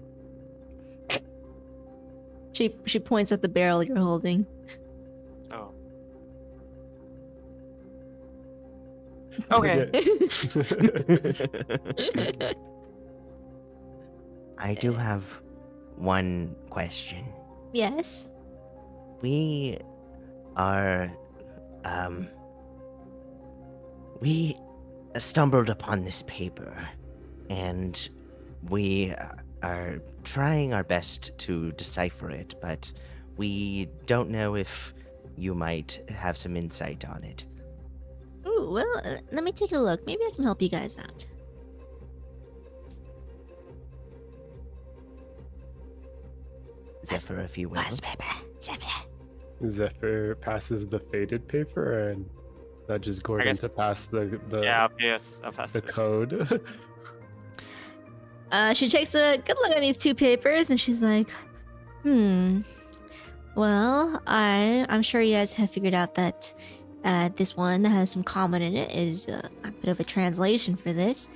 Speaker 1: She points at the barrel you're holding.
Speaker 4: Oh. Okay.
Speaker 5: I do have one question.
Speaker 1: Yes.
Speaker 5: We are, we stumbled upon this paper, and we are trying our best to decipher it, but we don't know if you might have some insight on it.
Speaker 1: Ooh, well, let me take a look. Maybe I can help you guys out.
Speaker 5: Zephyr, if you will.
Speaker 3: Zephyr passes the faded paper and nudges Gordon
Speaker 4: guess-
Speaker 3: to pass the
Speaker 4: Yeah, yes, I'll pass
Speaker 3: the
Speaker 4: it.
Speaker 3: code.
Speaker 1: She takes a good look at these two papers, and she's like, "Well, I'm sure you guys have figured out that This one that has some common in it is a bit of a translation for this.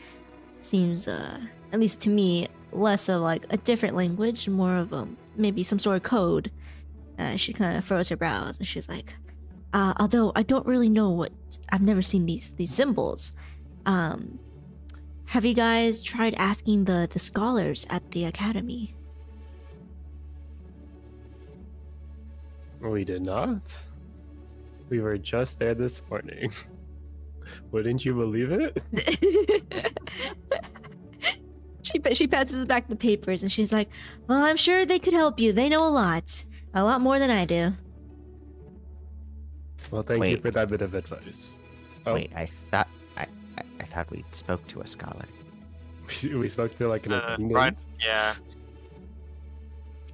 Speaker 1: Seems, at least to me, less of like a different language, more of maybe some sort of code. She kind of froze her brows and she's like, although I don't really know what, I've never seen these symbols. Have you guys tried asking the scholars at the academy?
Speaker 3: We did not. We were just there this morning. Wouldn't you believe it?
Speaker 1: She passes back the papers and she's like, well, I'm sure they could help you. They know a lot more than I do.
Speaker 3: Well, thank you
Speaker 5: Wait.
Speaker 3: for that bit of advice. Oh,
Speaker 5: Wait, I thought we spoke to a scholar.
Speaker 3: we spoke to like an attendant.
Speaker 4: Right, yeah.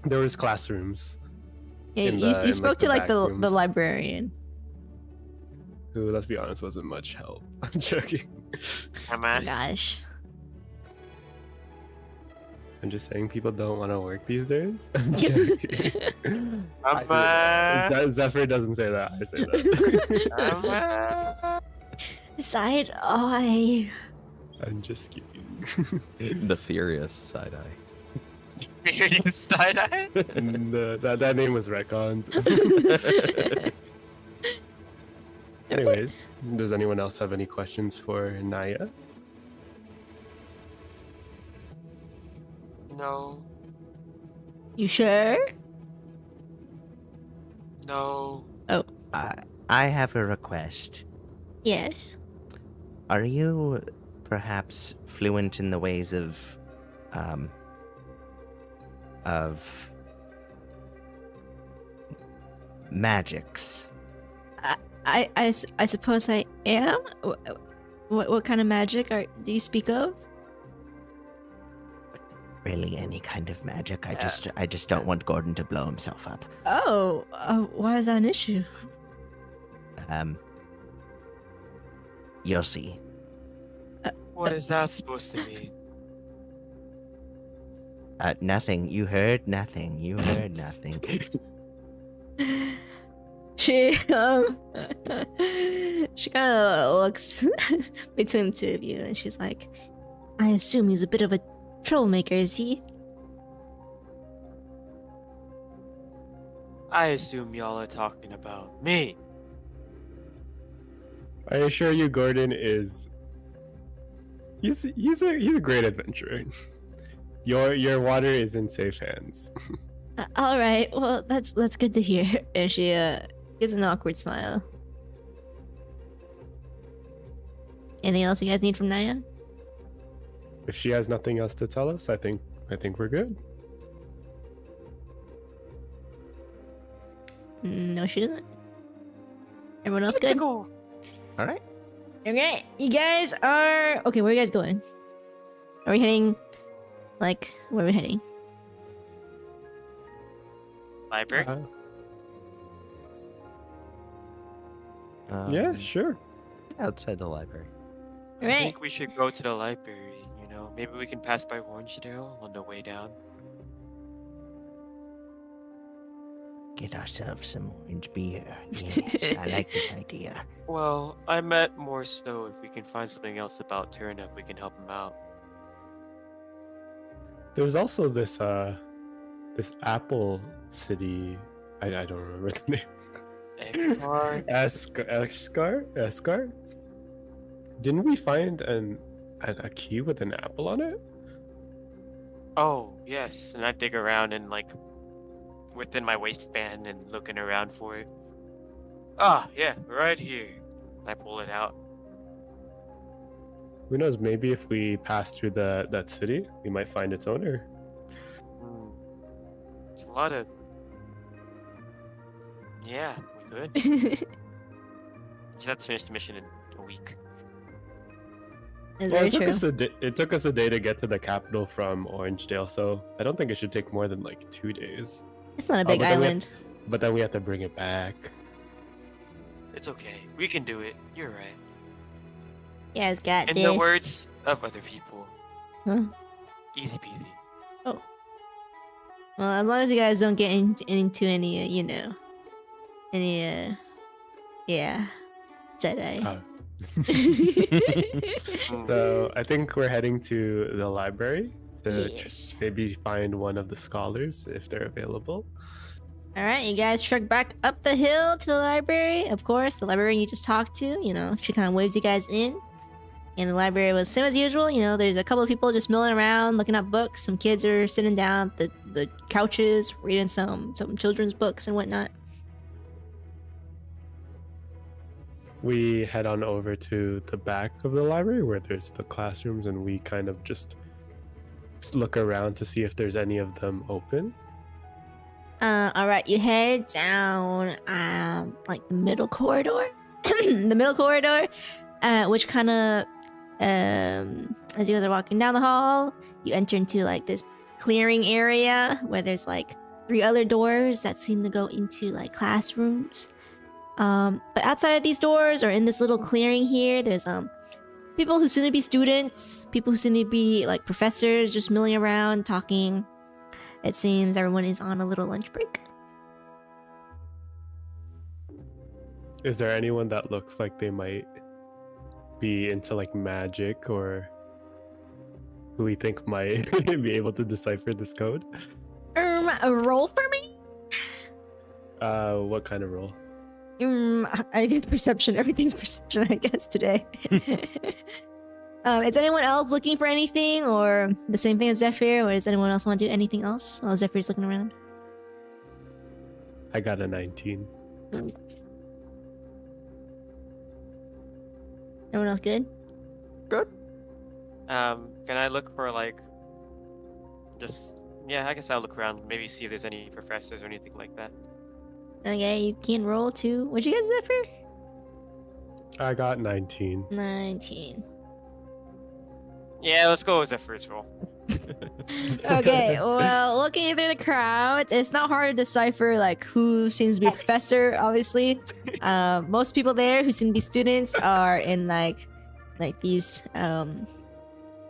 Speaker 3: There was classrooms.
Speaker 1: Yeah,
Speaker 3: In
Speaker 1: you
Speaker 3: the- in,
Speaker 1: spoke
Speaker 3: like,
Speaker 1: to
Speaker 3: the
Speaker 1: like
Speaker 3: back
Speaker 1: the
Speaker 3: rooms.
Speaker 1: librarian.
Speaker 3: Who, let's be honest, wasn't much help. I'm joking.
Speaker 4: Come
Speaker 1: Oh,
Speaker 4: on.
Speaker 1: gosh.
Speaker 3: I'm just saying people don't want to work these days. I'm joking. I say
Speaker 4: Come on.
Speaker 3: that. Zephyr doesn't say that. I say that.
Speaker 4: Come on.
Speaker 1: Side eye.
Speaker 3: I'm just kidding.
Speaker 2: The furious side eye.
Speaker 4: Furious side-eye?
Speaker 3: And, that name was retconned. Anyways, does anyone else have any questions for Naya?
Speaker 4: No.
Speaker 1: You sure?
Speaker 4: No.
Speaker 5: I have a request.
Speaker 1: Yes.
Speaker 5: Are you perhaps fluent in the ways of magics?
Speaker 1: I suppose I am. What kind of magic do you speak of?
Speaker 5: Really, any kind of magic? I just don't want Gordon to blow himself up.
Speaker 1: Oh, why is that an issue?
Speaker 5: You'll see.
Speaker 4: What is that supposed to mean?
Speaker 5: Nothing. You heard nothing. You heard nothing.
Speaker 1: She she kind of looks between the two of you, and she's like, "I assume he's a bit of a troublemaker, is he?"
Speaker 4: I assume y'all are talking about me.
Speaker 3: I assure you, Gordon is. He's a great adventurer. Your water is in safe hands.
Speaker 1: All right, well that's good to hear. And she gives an awkward smile. Anything else you guys need from Naya?
Speaker 3: If she has nothing else to tell us, I think we're good.
Speaker 1: No, she doesn't. Everyone else
Speaker 4: Let's
Speaker 1: good?
Speaker 4: go.
Speaker 5: All right.
Speaker 1: Okay, you guys are okay. Where are you guys going? Are we heading? Like, where are we heading?
Speaker 4: Library?
Speaker 3: Yeah, sure.
Speaker 5: Outside the library.
Speaker 4: I
Speaker 1: Right.
Speaker 4: think we should go to the library, you know. Maybe we can pass by Orangedale on the way down.
Speaker 5: Get ourselves some orange beer. Yes, I like this idea.
Speaker 4: Well, I meant more so if we can find something else about Turnip, we can help him out.
Speaker 3: There's also this Apple City. I don't remember the name.
Speaker 4: X-Car?
Speaker 3: Escar? Didn't we find a key with an apple on it?
Speaker 4: Oh, yes. And I dig around and like within my waistband and looking around for it. Ah, yeah, right here. I pull it out.
Speaker 3: Who knows? Maybe if we pass through that city, we might find its owner.
Speaker 4: Hmm. It's a lot of. Yeah, we could. Just have to finish the mission in a week.
Speaker 1: That's
Speaker 3: Well,
Speaker 1: very true.
Speaker 3: it took us a day to get to the capital from Orangedale, so I don't think it should take more than like 2 days.
Speaker 1: It's not a
Speaker 3: Oh,
Speaker 1: big
Speaker 3: but then we have-
Speaker 1: island.
Speaker 3: But then we have to bring it back.
Speaker 4: It's okay. We can do it. You're right.
Speaker 1: You guys got
Speaker 4: In
Speaker 1: this.
Speaker 4: the words of other people.
Speaker 1: Huh?
Speaker 4: Easy peasy.
Speaker 1: Well, as long as you guys don't get into any, you know, any, yeah, today.
Speaker 3: So I think we're heading to the library to
Speaker 1: Yes.
Speaker 3: maybe find one of the scholars if they're available.
Speaker 1: All right, you guys trek back up the hill to the library. Of course, the librarian you just talked to, you know, she kind of waves you guys in. And the library was same as usual. You know, there's a couple of people just milling around, looking at books. Some kids are sitting down at the couches, reading some children's books and whatnot.
Speaker 3: We head on over to the back of the library where there's the classrooms, and we kind of just look around to see if there's any of them open.
Speaker 1: All right, you head down, like the middle corridor, the middle corridor, which kind of, as you guys are walking down the hall, you enter into like this clearing area where there's like 3 other doors that seem to go into like classrooms. But outside of these doors, or in this little clearing here, there's people who seem to be students, people who seem to be like professors, just milling around, talking. It seems everyone is on a little lunch break.
Speaker 3: Is there anyone that looks like they might be into like magic, or who we think might be able to decipher this code?
Speaker 1: A roll for me?
Speaker 3: What kind of roll?
Speaker 1: I guess perception. Everything's perception, I guess, today. Is anyone else looking for anything, or the same thing as Zephyr, or does anyone else want to do anything else while Zephyr's looking around?
Speaker 3: I got a 19.
Speaker 1: Everyone else good?
Speaker 2: Good.
Speaker 4: Can I look for like, just yeah? I guess I'll look around, maybe see if there's any professors or anything like that.
Speaker 1: Okay, you can roll too. What'd you get, Zephyr?
Speaker 3: I got 19.
Speaker 1: 19.
Speaker 4: Yeah, let's go with that first roll.
Speaker 1: Okay, well, looking through the crowd, it's not hard to decipher like who seems to be a professor, obviously. Most people there who seem to be students are in like these kind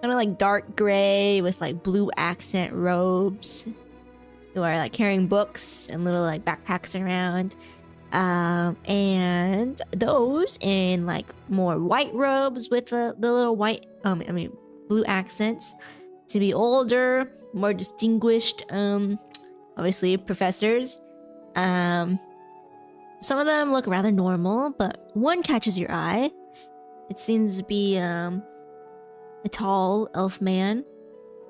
Speaker 1: of like dark gray with like blue accent robes, who are like carrying books and little like backpacks around. And those in like more white robes with the little white blue accents to be older, more distinguished, obviously professors. Some of them look rather normal, but one catches your eye. It seems to be a tall elf man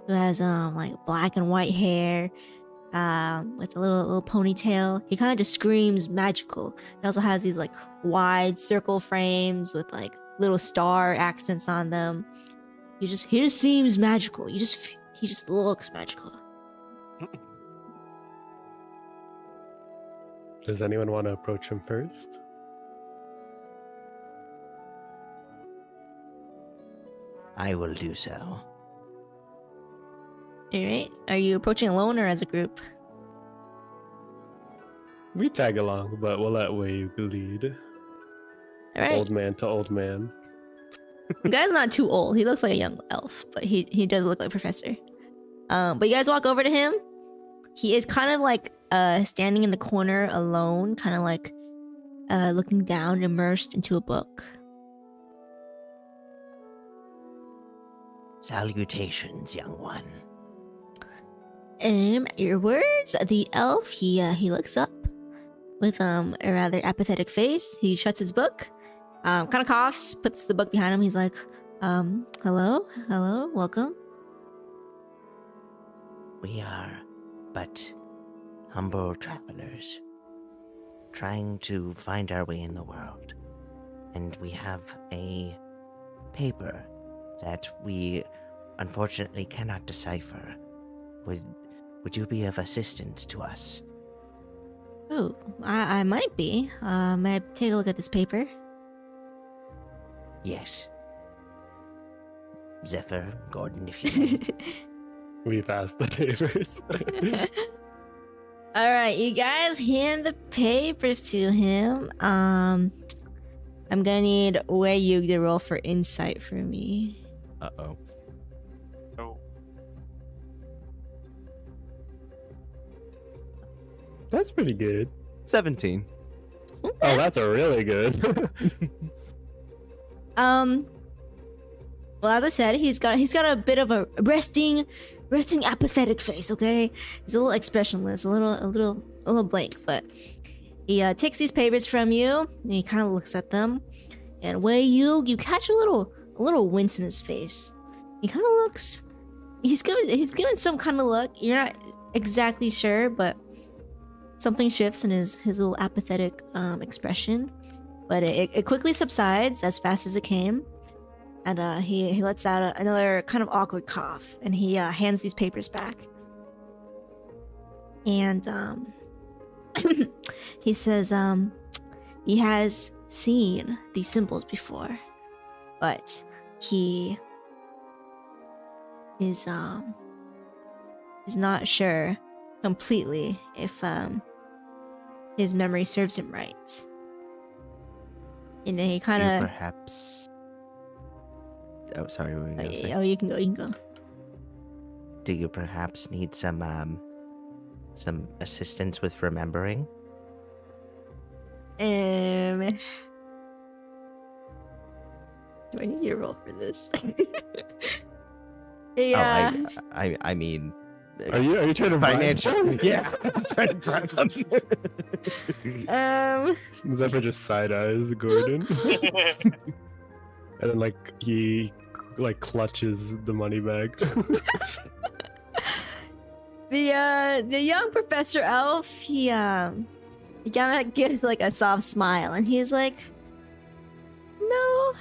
Speaker 1: who has like black and white hair, with a little ponytail. He kind of just screams magical. He also has these like wide circle frames with like little star accents on them. He just seems magical. He just looks magical.
Speaker 3: Does anyone want to approach him first?
Speaker 5: I will do so.
Speaker 1: Alright, are you approaching alone or as a group?
Speaker 3: We tag along, but we'll let Wei lead.
Speaker 1: Alright,
Speaker 3: Old man to old man.
Speaker 1: the guy's not too old. He looks like a young elf, but he does look like a professor. But you guys walk over to him. He is kind of like standing in the corner alone, kind of like looking down, immersed into a book.
Speaker 5: Salutations, young one.
Speaker 1: Your words. The elf, he looks up with a rather apathetic face. He shuts his book, kind of coughs, puts the book behind him. He's like, hello, welcome.
Speaker 5: We are but humble travelers, trying to find our way in the world. And we have a paper that we unfortunately cannot decipher. Would you be of assistance to us?
Speaker 1: Oh, I might be. May I take a look at this paper?
Speaker 5: Yes. Zephyr, Gordon, if you want.
Speaker 3: We passed the papers.
Speaker 1: Alright, you guys hand the papers to him. I'm gonna need Wei Yu to roll for insight for me.
Speaker 2: Uh-oh.
Speaker 4: Oh,
Speaker 3: That's pretty good.
Speaker 2: 17.
Speaker 3: Oh, that's a really good.
Speaker 1: Well, as I said, he's got a bit of a resting apathetic face. Okay, he's a little expressionless, a little blank. But he takes these papers from you, and he kind of looks at them, and where you catch a little wince in his face. He kind of looks. He's giving some kind of look. You're not exactly sure, but something shifts in his little apathetic expression. But it quickly subsides as fast as it came. And he lets out another kind of awkward cough, and he hands these papers back. And he says he has seen these symbols before, but he is not sure completely if his memory serves him right. And then he kind of
Speaker 5: perhaps. Oh, sorry. What were you gonna say?
Speaker 1: Oh, you can go.
Speaker 5: Do you perhaps need some assistance with remembering?
Speaker 1: Do I need you to roll for this? Yeah.
Speaker 5: Oh, I mean.
Speaker 3: Are you trying to
Speaker 5: financial? Yeah, I'm trying to bribe them.
Speaker 3: Zephyr just side eyes Gordon, and then he clutches the money bag.
Speaker 1: The young Professor Elf, he kind of gives like a soft smile, and he's like, "No,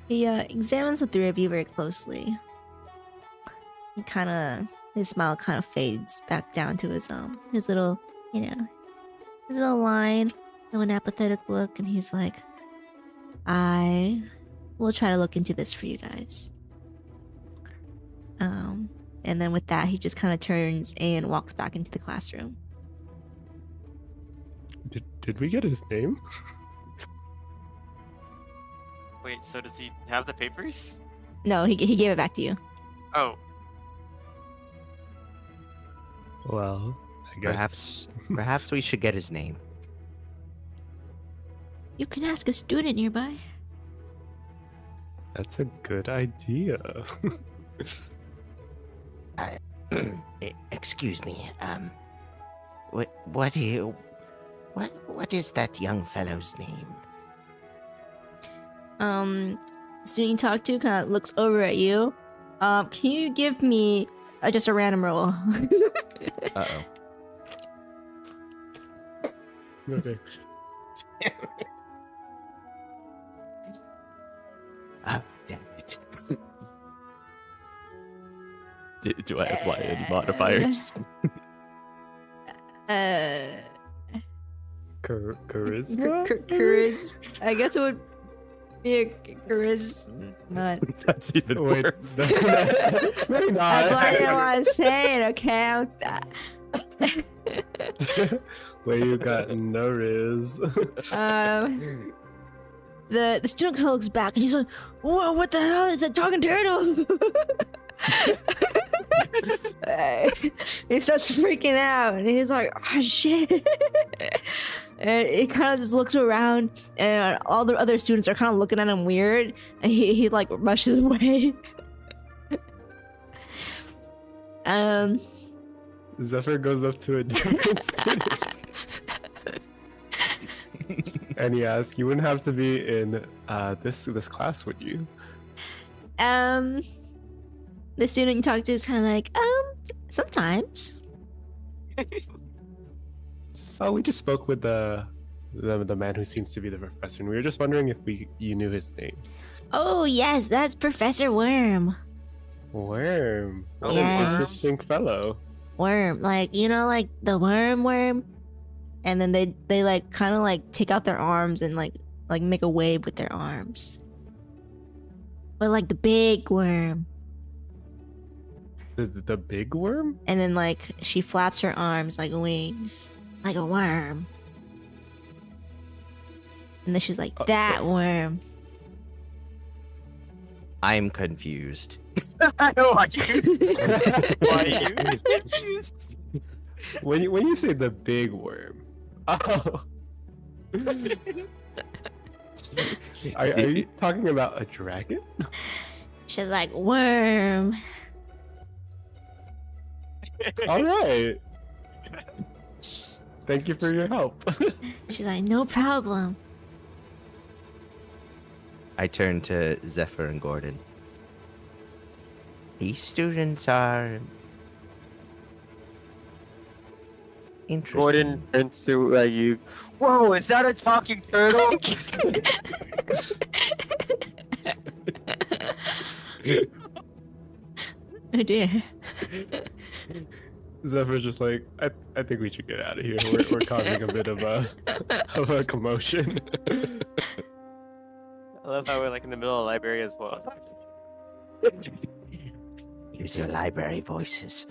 Speaker 1: he examines the three of you very closely. His smile kind of fades back down to his little, his little line of an apathetic look, and he's like, I will try to look into this for you guys. And then with that, he just kind of turns and walks back into the classroom.
Speaker 3: Did we get his name?
Speaker 4: Wait, so does he have the papers?
Speaker 1: No, he gave it back to you.
Speaker 4: Oh.
Speaker 3: Well, I guess
Speaker 5: Perhaps we should get his name.
Speaker 1: You can ask a student nearby.
Speaker 3: that's a good idea.
Speaker 5: Excuse me. What is that young fellow's name?
Speaker 1: The student you talk to kind of looks over at you. Can you give me just a random roll?
Speaker 5: Uh-oh.
Speaker 3: Okay.
Speaker 5: Oh, damn it.
Speaker 2: Do I apply any modifiers?
Speaker 3: Charisma?
Speaker 1: Charisma. I guess it would be a charisma.
Speaker 2: That's even
Speaker 3: Wait,
Speaker 2: worse.
Speaker 3: maybe not.
Speaker 1: That's what I know what I'm saying, okay?
Speaker 3: Where you got no riz.
Speaker 1: The student kind of looks back and he's like, "Whoa, what the hell is that talking turtle?" He starts freaking out and he's like, "Oh shit!" And he kind of just looks around, and all the other students are kind of looking at him weird, and he like rushes away.
Speaker 3: Zephyr goes up to a different student. And he asks, "You wouldn't have to be in this class, would you?"
Speaker 1: The student you talk to is kind of like, sometimes.
Speaker 3: Oh, we just spoke with the man who seems to be the professor, and we were just wondering if you knew his name.
Speaker 1: Oh yes, that's Professor Worm.
Speaker 3: Worm.
Speaker 4: Oh,
Speaker 3: What
Speaker 1: Yes.
Speaker 3: an interesting fellow.
Speaker 1: Worm, like like the worm, and then they like kind of like take out their arms and like make a wave with their arms. But like the big worm,
Speaker 3: The big worm?
Speaker 1: and then like she flaps her arms like wings, like a worm. And then she's like, that worm.
Speaker 5: I'm confused.
Speaker 4: I know, are you? Why are you confused?
Speaker 3: When you say the big worm, oh, Are you talking about a dragon?
Speaker 1: She's like, worm.
Speaker 3: All right. Thank you for your help.
Speaker 1: She's like, no problem.
Speaker 5: I turn to Zephyr and Gordon. These students are interesting.
Speaker 4: Gordon turns to you. Whoa, is that a talking turtle?
Speaker 1: Oh dear.
Speaker 3: Zephyr's just like, I think we should get out of here. We're causing a bit of a commotion.
Speaker 4: I love how we're like in the middle of the library as well.
Speaker 5: Use your library voices.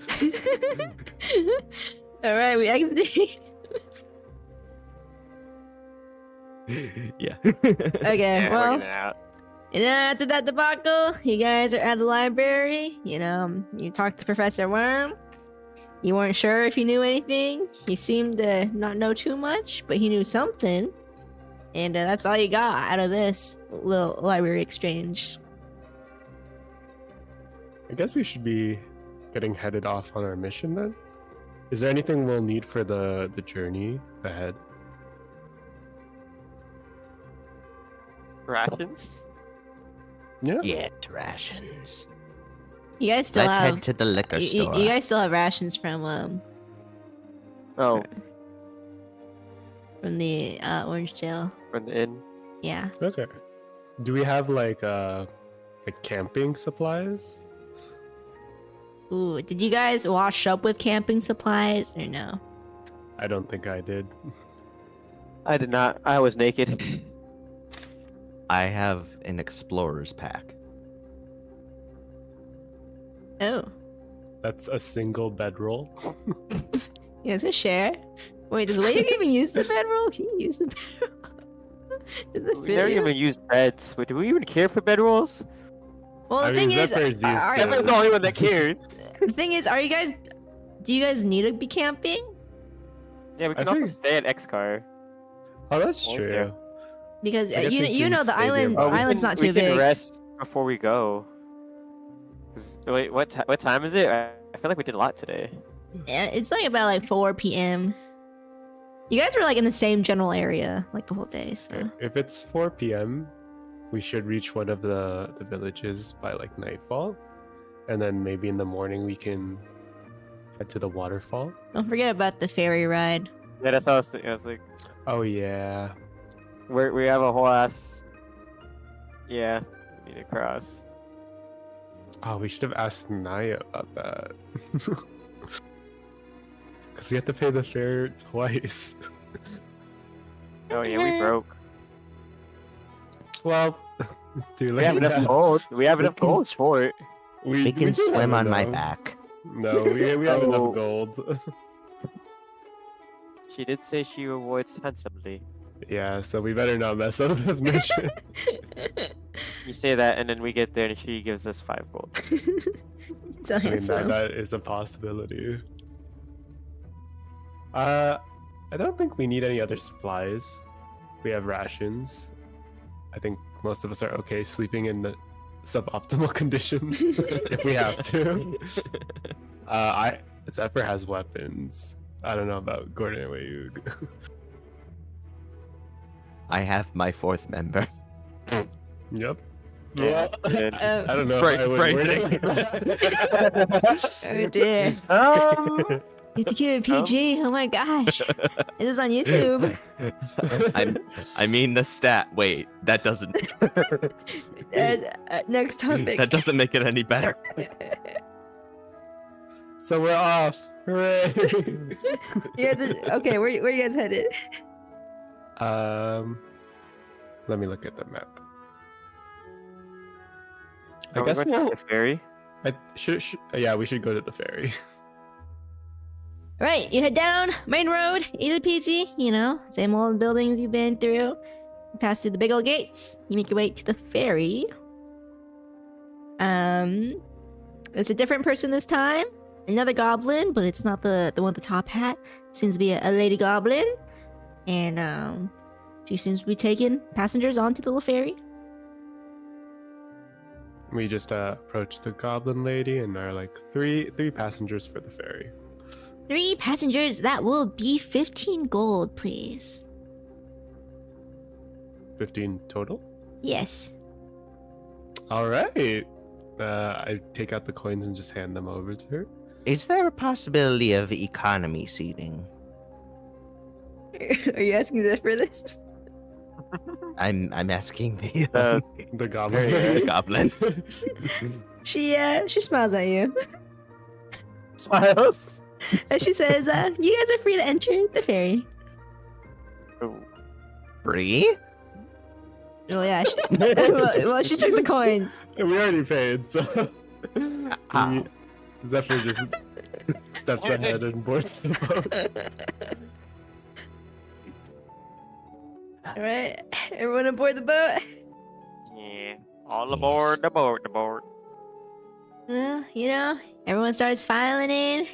Speaker 1: All right, we exited.
Speaker 2: Yeah.
Speaker 1: Okay,
Speaker 4: Yeah, we're
Speaker 1: well,
Speaker 4: getting out.
Speaker 1: and then after that debacle, you guys are at the library. You know, you talked to Professor Worm. You weren't sure if he knew anything. He seemed to not know too much, but he knew something. And that's all you got out of this little library exchange.
Speaker 3: I guess we should be getting headed off on our mission then. Is there anything we'll need for the journey ahead?
Speaker 4: Rations?
Speaker 3: Yeah.
Speaker 5: Yeah, rations.
Speaker 1: You guys still
Speaker 5: Let's
Speaker 1: have
Speaker 5: head to the liquor store.
Speaker 1: you guys still have rations from
Speaker 4: Oh,
Speaker 1: the orange tail.
Speaker 4: from the inn.
Speaker 1: Yeah.
Speaker 3: Okay. Do we have like camping supplies?
Speaker 1: Ooh, did you guys wash up with camping supplies or no?
Speaker 3: I don't think I did.
Speaker 4: I did not. I was naked.
Speaker 2: I have an explorer's pack.
Speaker 1: Oh.
Speaker 3: That's a single bedroll.
Speaker 1: You guys want to share? Wait, does Wade even use the bedroll? Can you use the bedroll? Does it
Speaker 4: We
Speaker 1: fit
Speaker 4: never
Speaker 1: you?
Speaker 4: even used beds. Wait, do we even care for bedrolls?
Speaker 1: Well, the
Speaker 3: I
Speaker 1: thing
Speaker 3: mean,
Speaker 1: is,
Speaker 3: Zephyr's used
Speaker 1: are,
Speaker 3: to
Speaker 4: I'm the only one that cares.
Speaker 1: the thing is, do you guys need to be camping?
Speaker 4: Yeah, we
Speaker 3: I
Speaker 4: can also
Speaker 3: think-
Speaker 4: stay at X-Car.
Speaker 3: Oh, that's
Speaker 4: Oh,
Speaker 3: true.
Speaker 4: yeah.
Speaker 1: Because
Speaker 3: I guess we
Speaker 1: you
Speaker 3: can
Speaker 1: know the
Speaker 3: stay
Speaker 1: island
Speaker 3: nearby.
Speaker 1: island's not too
Speaker 4: we
Speaker 1: big.
Speaker 4: can rest before we go. 'Cause- Wait, what time is it? I feel like we did a lot today.
Speaker 1: Yeah, it's like about like 4 p.m. You guys were like in the same general area like the whole day, so
Speaker 3: If it's 4 p.m., we should reach one of the villages by like nightfall. And then maybe in the morning we can head to the waterfall.
Speaker 1: don't forget about the ferry ride.
Speaker 4: Yeah, that's what I was thinking. I was like,
Speaker 3: Oh, yeah.
Speaker 4: we have a whole ass. Yeah, we need to cross.
Speaker 3: Oh, we should have asked Naya about that. Because we have to pay the fare twice.
Speaker 4: Oh yeah, we broke.
Speaker 3: Well, too late.
Speaker 4: We have enough
Speaker 3: now.
Speaker 4: gold. We have
Speaker 3: We
Speaker 4: enough
Speaker 3: can
Speaker 4: gold for it.
Speaker 5: We can
Speaker 3: do
Speaker 5: swim
Speaker 3: have
Speaker 5: on my
Speaker 3: enough.
Speaker 5: back.
Speaker 3: No, we have
Speaker 4: Oh.
Speaker 3: enough gold.
Speaker 4: She did say she rewards handsomely.
Speaker 3: Yeah, so we better not mess up this mission.
Speaker 4: You say that, and then we get there, and she gives us 5 gold.
Speaker 1: So
Speaker 3: I mean,
Speaker 1: handsome.
Speaker 3: that is a possibility. I don't think we need any other supplies. We have rations. I think most of us are okay sleeping in the suboptimal conditions if we have to. Zephyr has weapons. I don't know about Gordon and Wayug.
Speaker 2: I have my fourth member.
Speaker 3: Yep.
Speaker 4: Yeah, good.
Speaker 3: I don't know.
Speaker 2: Right-
Speaker 3: if I would
Speaker 2: right.
Speaker 3: word it like that.
Speaker 1: Oh dear.
Speaker 4: Oh!
Speaker 1: You have to keep it PG. Oh my gosh. This is on YouTube.
Speaker 2: I mean the stat. Wait, that doesn't.
Speaker 1: Next topic.
Speaker 2: That doesn't make it any better.
Speaker 3: So we're off. Hooray!
Speaker 1: You guys are, okay, where you guys headed?
Speaker 3: Let me look at the map.
Speaker 4: Are we going to the ferry?
Speaker 3: Yeah, we should go to the ferry.
Speaker 1: Right, you head down, main road, easy peasy, you know, same old buildings you've been through. You pass through the big old gates, you make your way to the ferry. It's a different person this time. Another goblin, but it's not the one with the top hat. Seems to be a lady goblin. And you seem to be taking passengers onto the little ferry.
Speaker 3: We just approach the goblin lady and are like three passengers for the ferry.
Speaker 1: 3 passengers, that will be 15 gold, please.
Speaker 3: 15 total?
Speaker 1: Yes.
Speaker 3: All right. I take out the coins and just hand them over to her.
Speaker 5: Is there a possibility of economy seating?
Speaker 1: Are you asking this for this?
Speaker 5: I'm asking
Speaker 3: The goblin.
Speaker 5: the goblin.
Speaker 1: She smiles at you.
Speaker 4: Smiles.
Speaker 1: And she says, you guys are free to enter the ferry.
Speaker 4: Oh.
Speaker 5: Free?
Speaker 1: Oh yeah, well, she took the coins.
Speaker 3: We already paid, so
Speaker 5: Ow.
Speaker 3: Zephyr just steps ahead and boards the boat.
Speaker 1: Alright, everyone aboard the boat.
Speaker 4: Yeah. All aboard the boat,
Speaker 1: Well, you know, everyone starts filing in.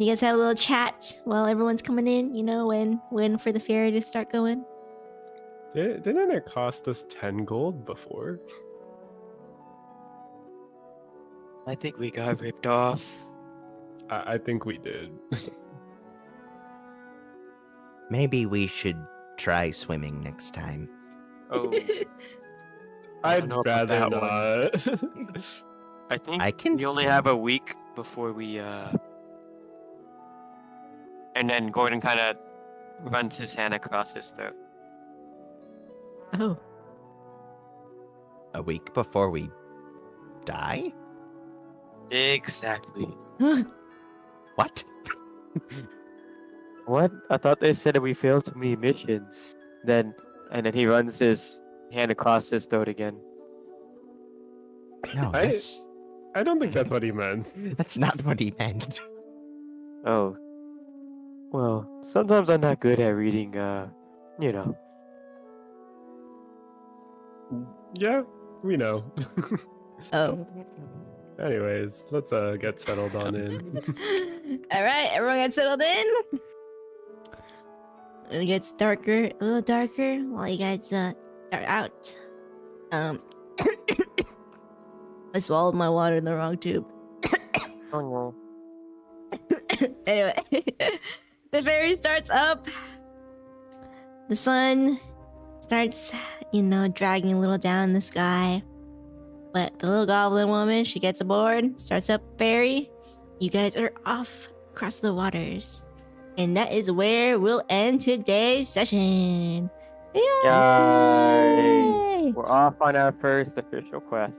Speaker 1: You guys have a little chat while everyone's coming in, you know, when for the ferry to start going.
Speaker 3: Didn't it cost us 10 gold before?
Speaker 4: I think we got ripped off.
Speaker 3: I think we did.
Speaker 5: Maybe we should try swimming next time.
Speaker 4: Oh.
Speaker 3: I'd
Speaker 4: know about
Speaker 3: rather
Speaker 4: that
Speaker 3: not.
Speaker 4: I think
Speaker 5: I can
Speaker 4: we only have a week before we and then Gordon kind of runs his hand across his throat.
Speaker 1: Oh.
Speaker 5: A week before we die?
Speaker 4: Exactly.
Speaker 5: What?
Speaker 4: What? I thought they said that we failed too many missions. And then he runs his hand across his throat again.
Speaker 5: No,
Speaker 3: I don't think that's what he meant.
Speaker 5: that's not what he meant.
Speaker 4: Oh. Well, sometimes I'm not good at reading, you know.
Speaker 3: Yeah, we know.
Speaker 1: Oh.
Speaker 3: Anyways, let's get settled on in.
Speaker 1: Alright, everyone gets settled in. It gets darker, a little darker while you guys start out. I swallowed my water in the wrong tube.
Speaker 4: Oh
Speaker 1: Anyway, the ferry starts up. The sun starts, you know, dragging a little down in the sky. But the little goblin woman, she gets aboard, starts up ferry. You guys are off across the waters. And that is where we'll end today's session. Yay!
Speaker 4: Yay! We're off on our first official quest.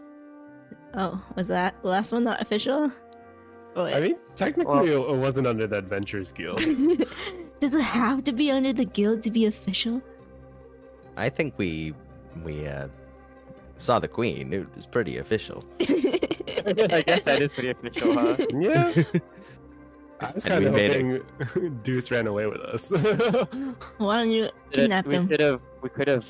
Speaker 1: Oh, was that the last one not official? Oh,
Speaker 3: I mean, technically, it wasn't under the Adventurers Guild.
Speaker 1: does it have to be under the guild to be official?
Speaker 5: I think we saw the queen. It was pretty official.
Speaker 4: I guess that is pretty official, huh?
Speaker 3: Yeah. I was
Speaker 5: And
Speaker 3: kind of
Speaker 5: we made
Speaker 3: hoping Deuce ran away with us.
Speaker 1: Why don't you kidnap him?
Speaker 4: We could have,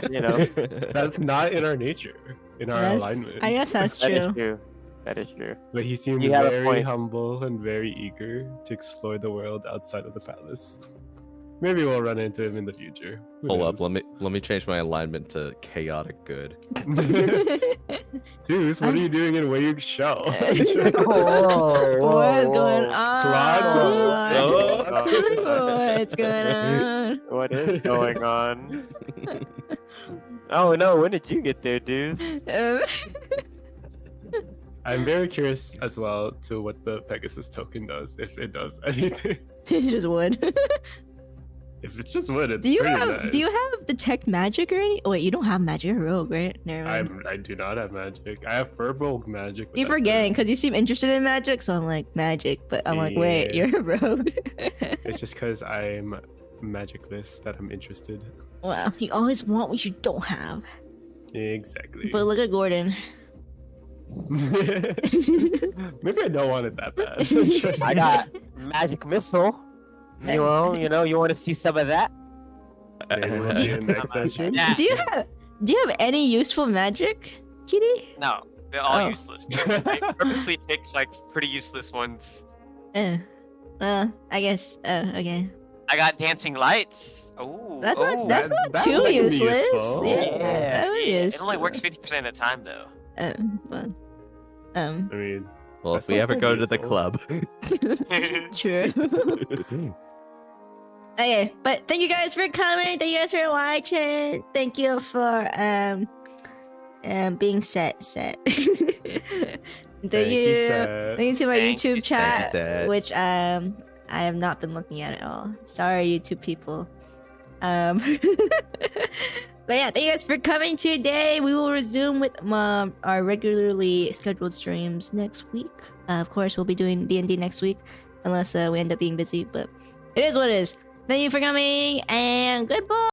Speaker 4: you know.
Speaker 3: That's not in our nature, in our
Speaker 1: That's-
Speaker 3: alignment.
Speaker 1: I guess that's
Speaker 4: That is
Speaker 1: true.
Speaker 4: true. That is true.
Speaker 3: But he seemed
Speaker 4: You have a
Speaker 3: very
Speaker 4: point.
Speaker 3: humble and very eager to explore the world outside of the palace. Maybe we'll run into him in the future. Who
Speaker 2: Hold up,
Speaker 3: knows?
Speaker 2: let me change my alignment to chaotic good.
Speaker 3: Deuce, what are you doing in Wayug Shell?
Speaker 1: What's going on? What's going on?
Speaker 4: What is going on? Oh no, when did you get there, Deuce?
Speaker 3: I'm very curious as well to what the Pegasus token does, if it does anything.
Speaker 1: It's just wood.
Speaker 3: If it's just wood, it's
Speaker 1: Do you
Speaker 3: pretty
Speaker 1: have
Speaker 3: nice.
Speaker 1: Do you have detect magic or any? Oh wait, you don't have magic. You're a rogue, right? Never mind.
Speaker 3: I do not have magic. I have Furbolg magic. but
Speaker 1: You're
Speaker 3: that's it.
Speaker 1: forgetting because you seem interested in magic, so I'm like magic, but I'm like, wait,
Speaker 3: Yeah.
Speaker 1: you're a rogue.
Speaker 3: It's just because I'm magicless that I'm interested.
Speaker 1: Wow, you always want what you don't have.
Speaker 3: Exactly.
Speaker 1: But look at Gordon.
Speaker 3: Maybe I don't want it that bad.
Speaker 4: I got magic missile. You know, you want to see some of that?
Speaker 3: Maybe we'll see in next session.
Speaker 4: Yeah.
Speaker 1: Do you have any useful magic, Kitty?
Speaker 4: No, they're all
Speaker 1: Oh.
Speaker 4: useless. I purposely picked like pretty useless ones.
Speaker 1: Well, I guess. Okay.
Speaker 4: I got dancing lights. Oh,
Speaker 1: That's not
Speaker 3: that
Speaker 1: too
Speaker 3: might be
Speaker 1: useless.
Speaker 3: useful.
Speaker 1: Yeah, that is.
Speaker 4: It only works 50% of the time though.
Speaker 1: Well,
Speaker 3: I mean,
Speaker 2: Well,
Speaker 3: That's
Speaker 2: if we
Speaker 3: not
Speaker 2: ever
Speaker 3: very
Speaker 2: go to the
Speaker 3: useful.
Speaker 2: club.
Speaker 1: true. Okay, but thank you guys for coming. Thank you guys for watching. Thank you for being set. Thank you.
Speaker 3: Seth.
Speaker 1: Thank you to my
Speaker 4: Thank you,
Speaker 1: YouTube chat,
Speaker 2: Seth.
Speaker 1: which I have not been looking at all. Sorry, YouTube people. But yeah, thank you guys for coming today. We will resume with our regularly scheduled streams next week. Of course, we'll be doing D&D next week, unless we end up being busy. But it is what it is. Thank you for coming, and goodbye.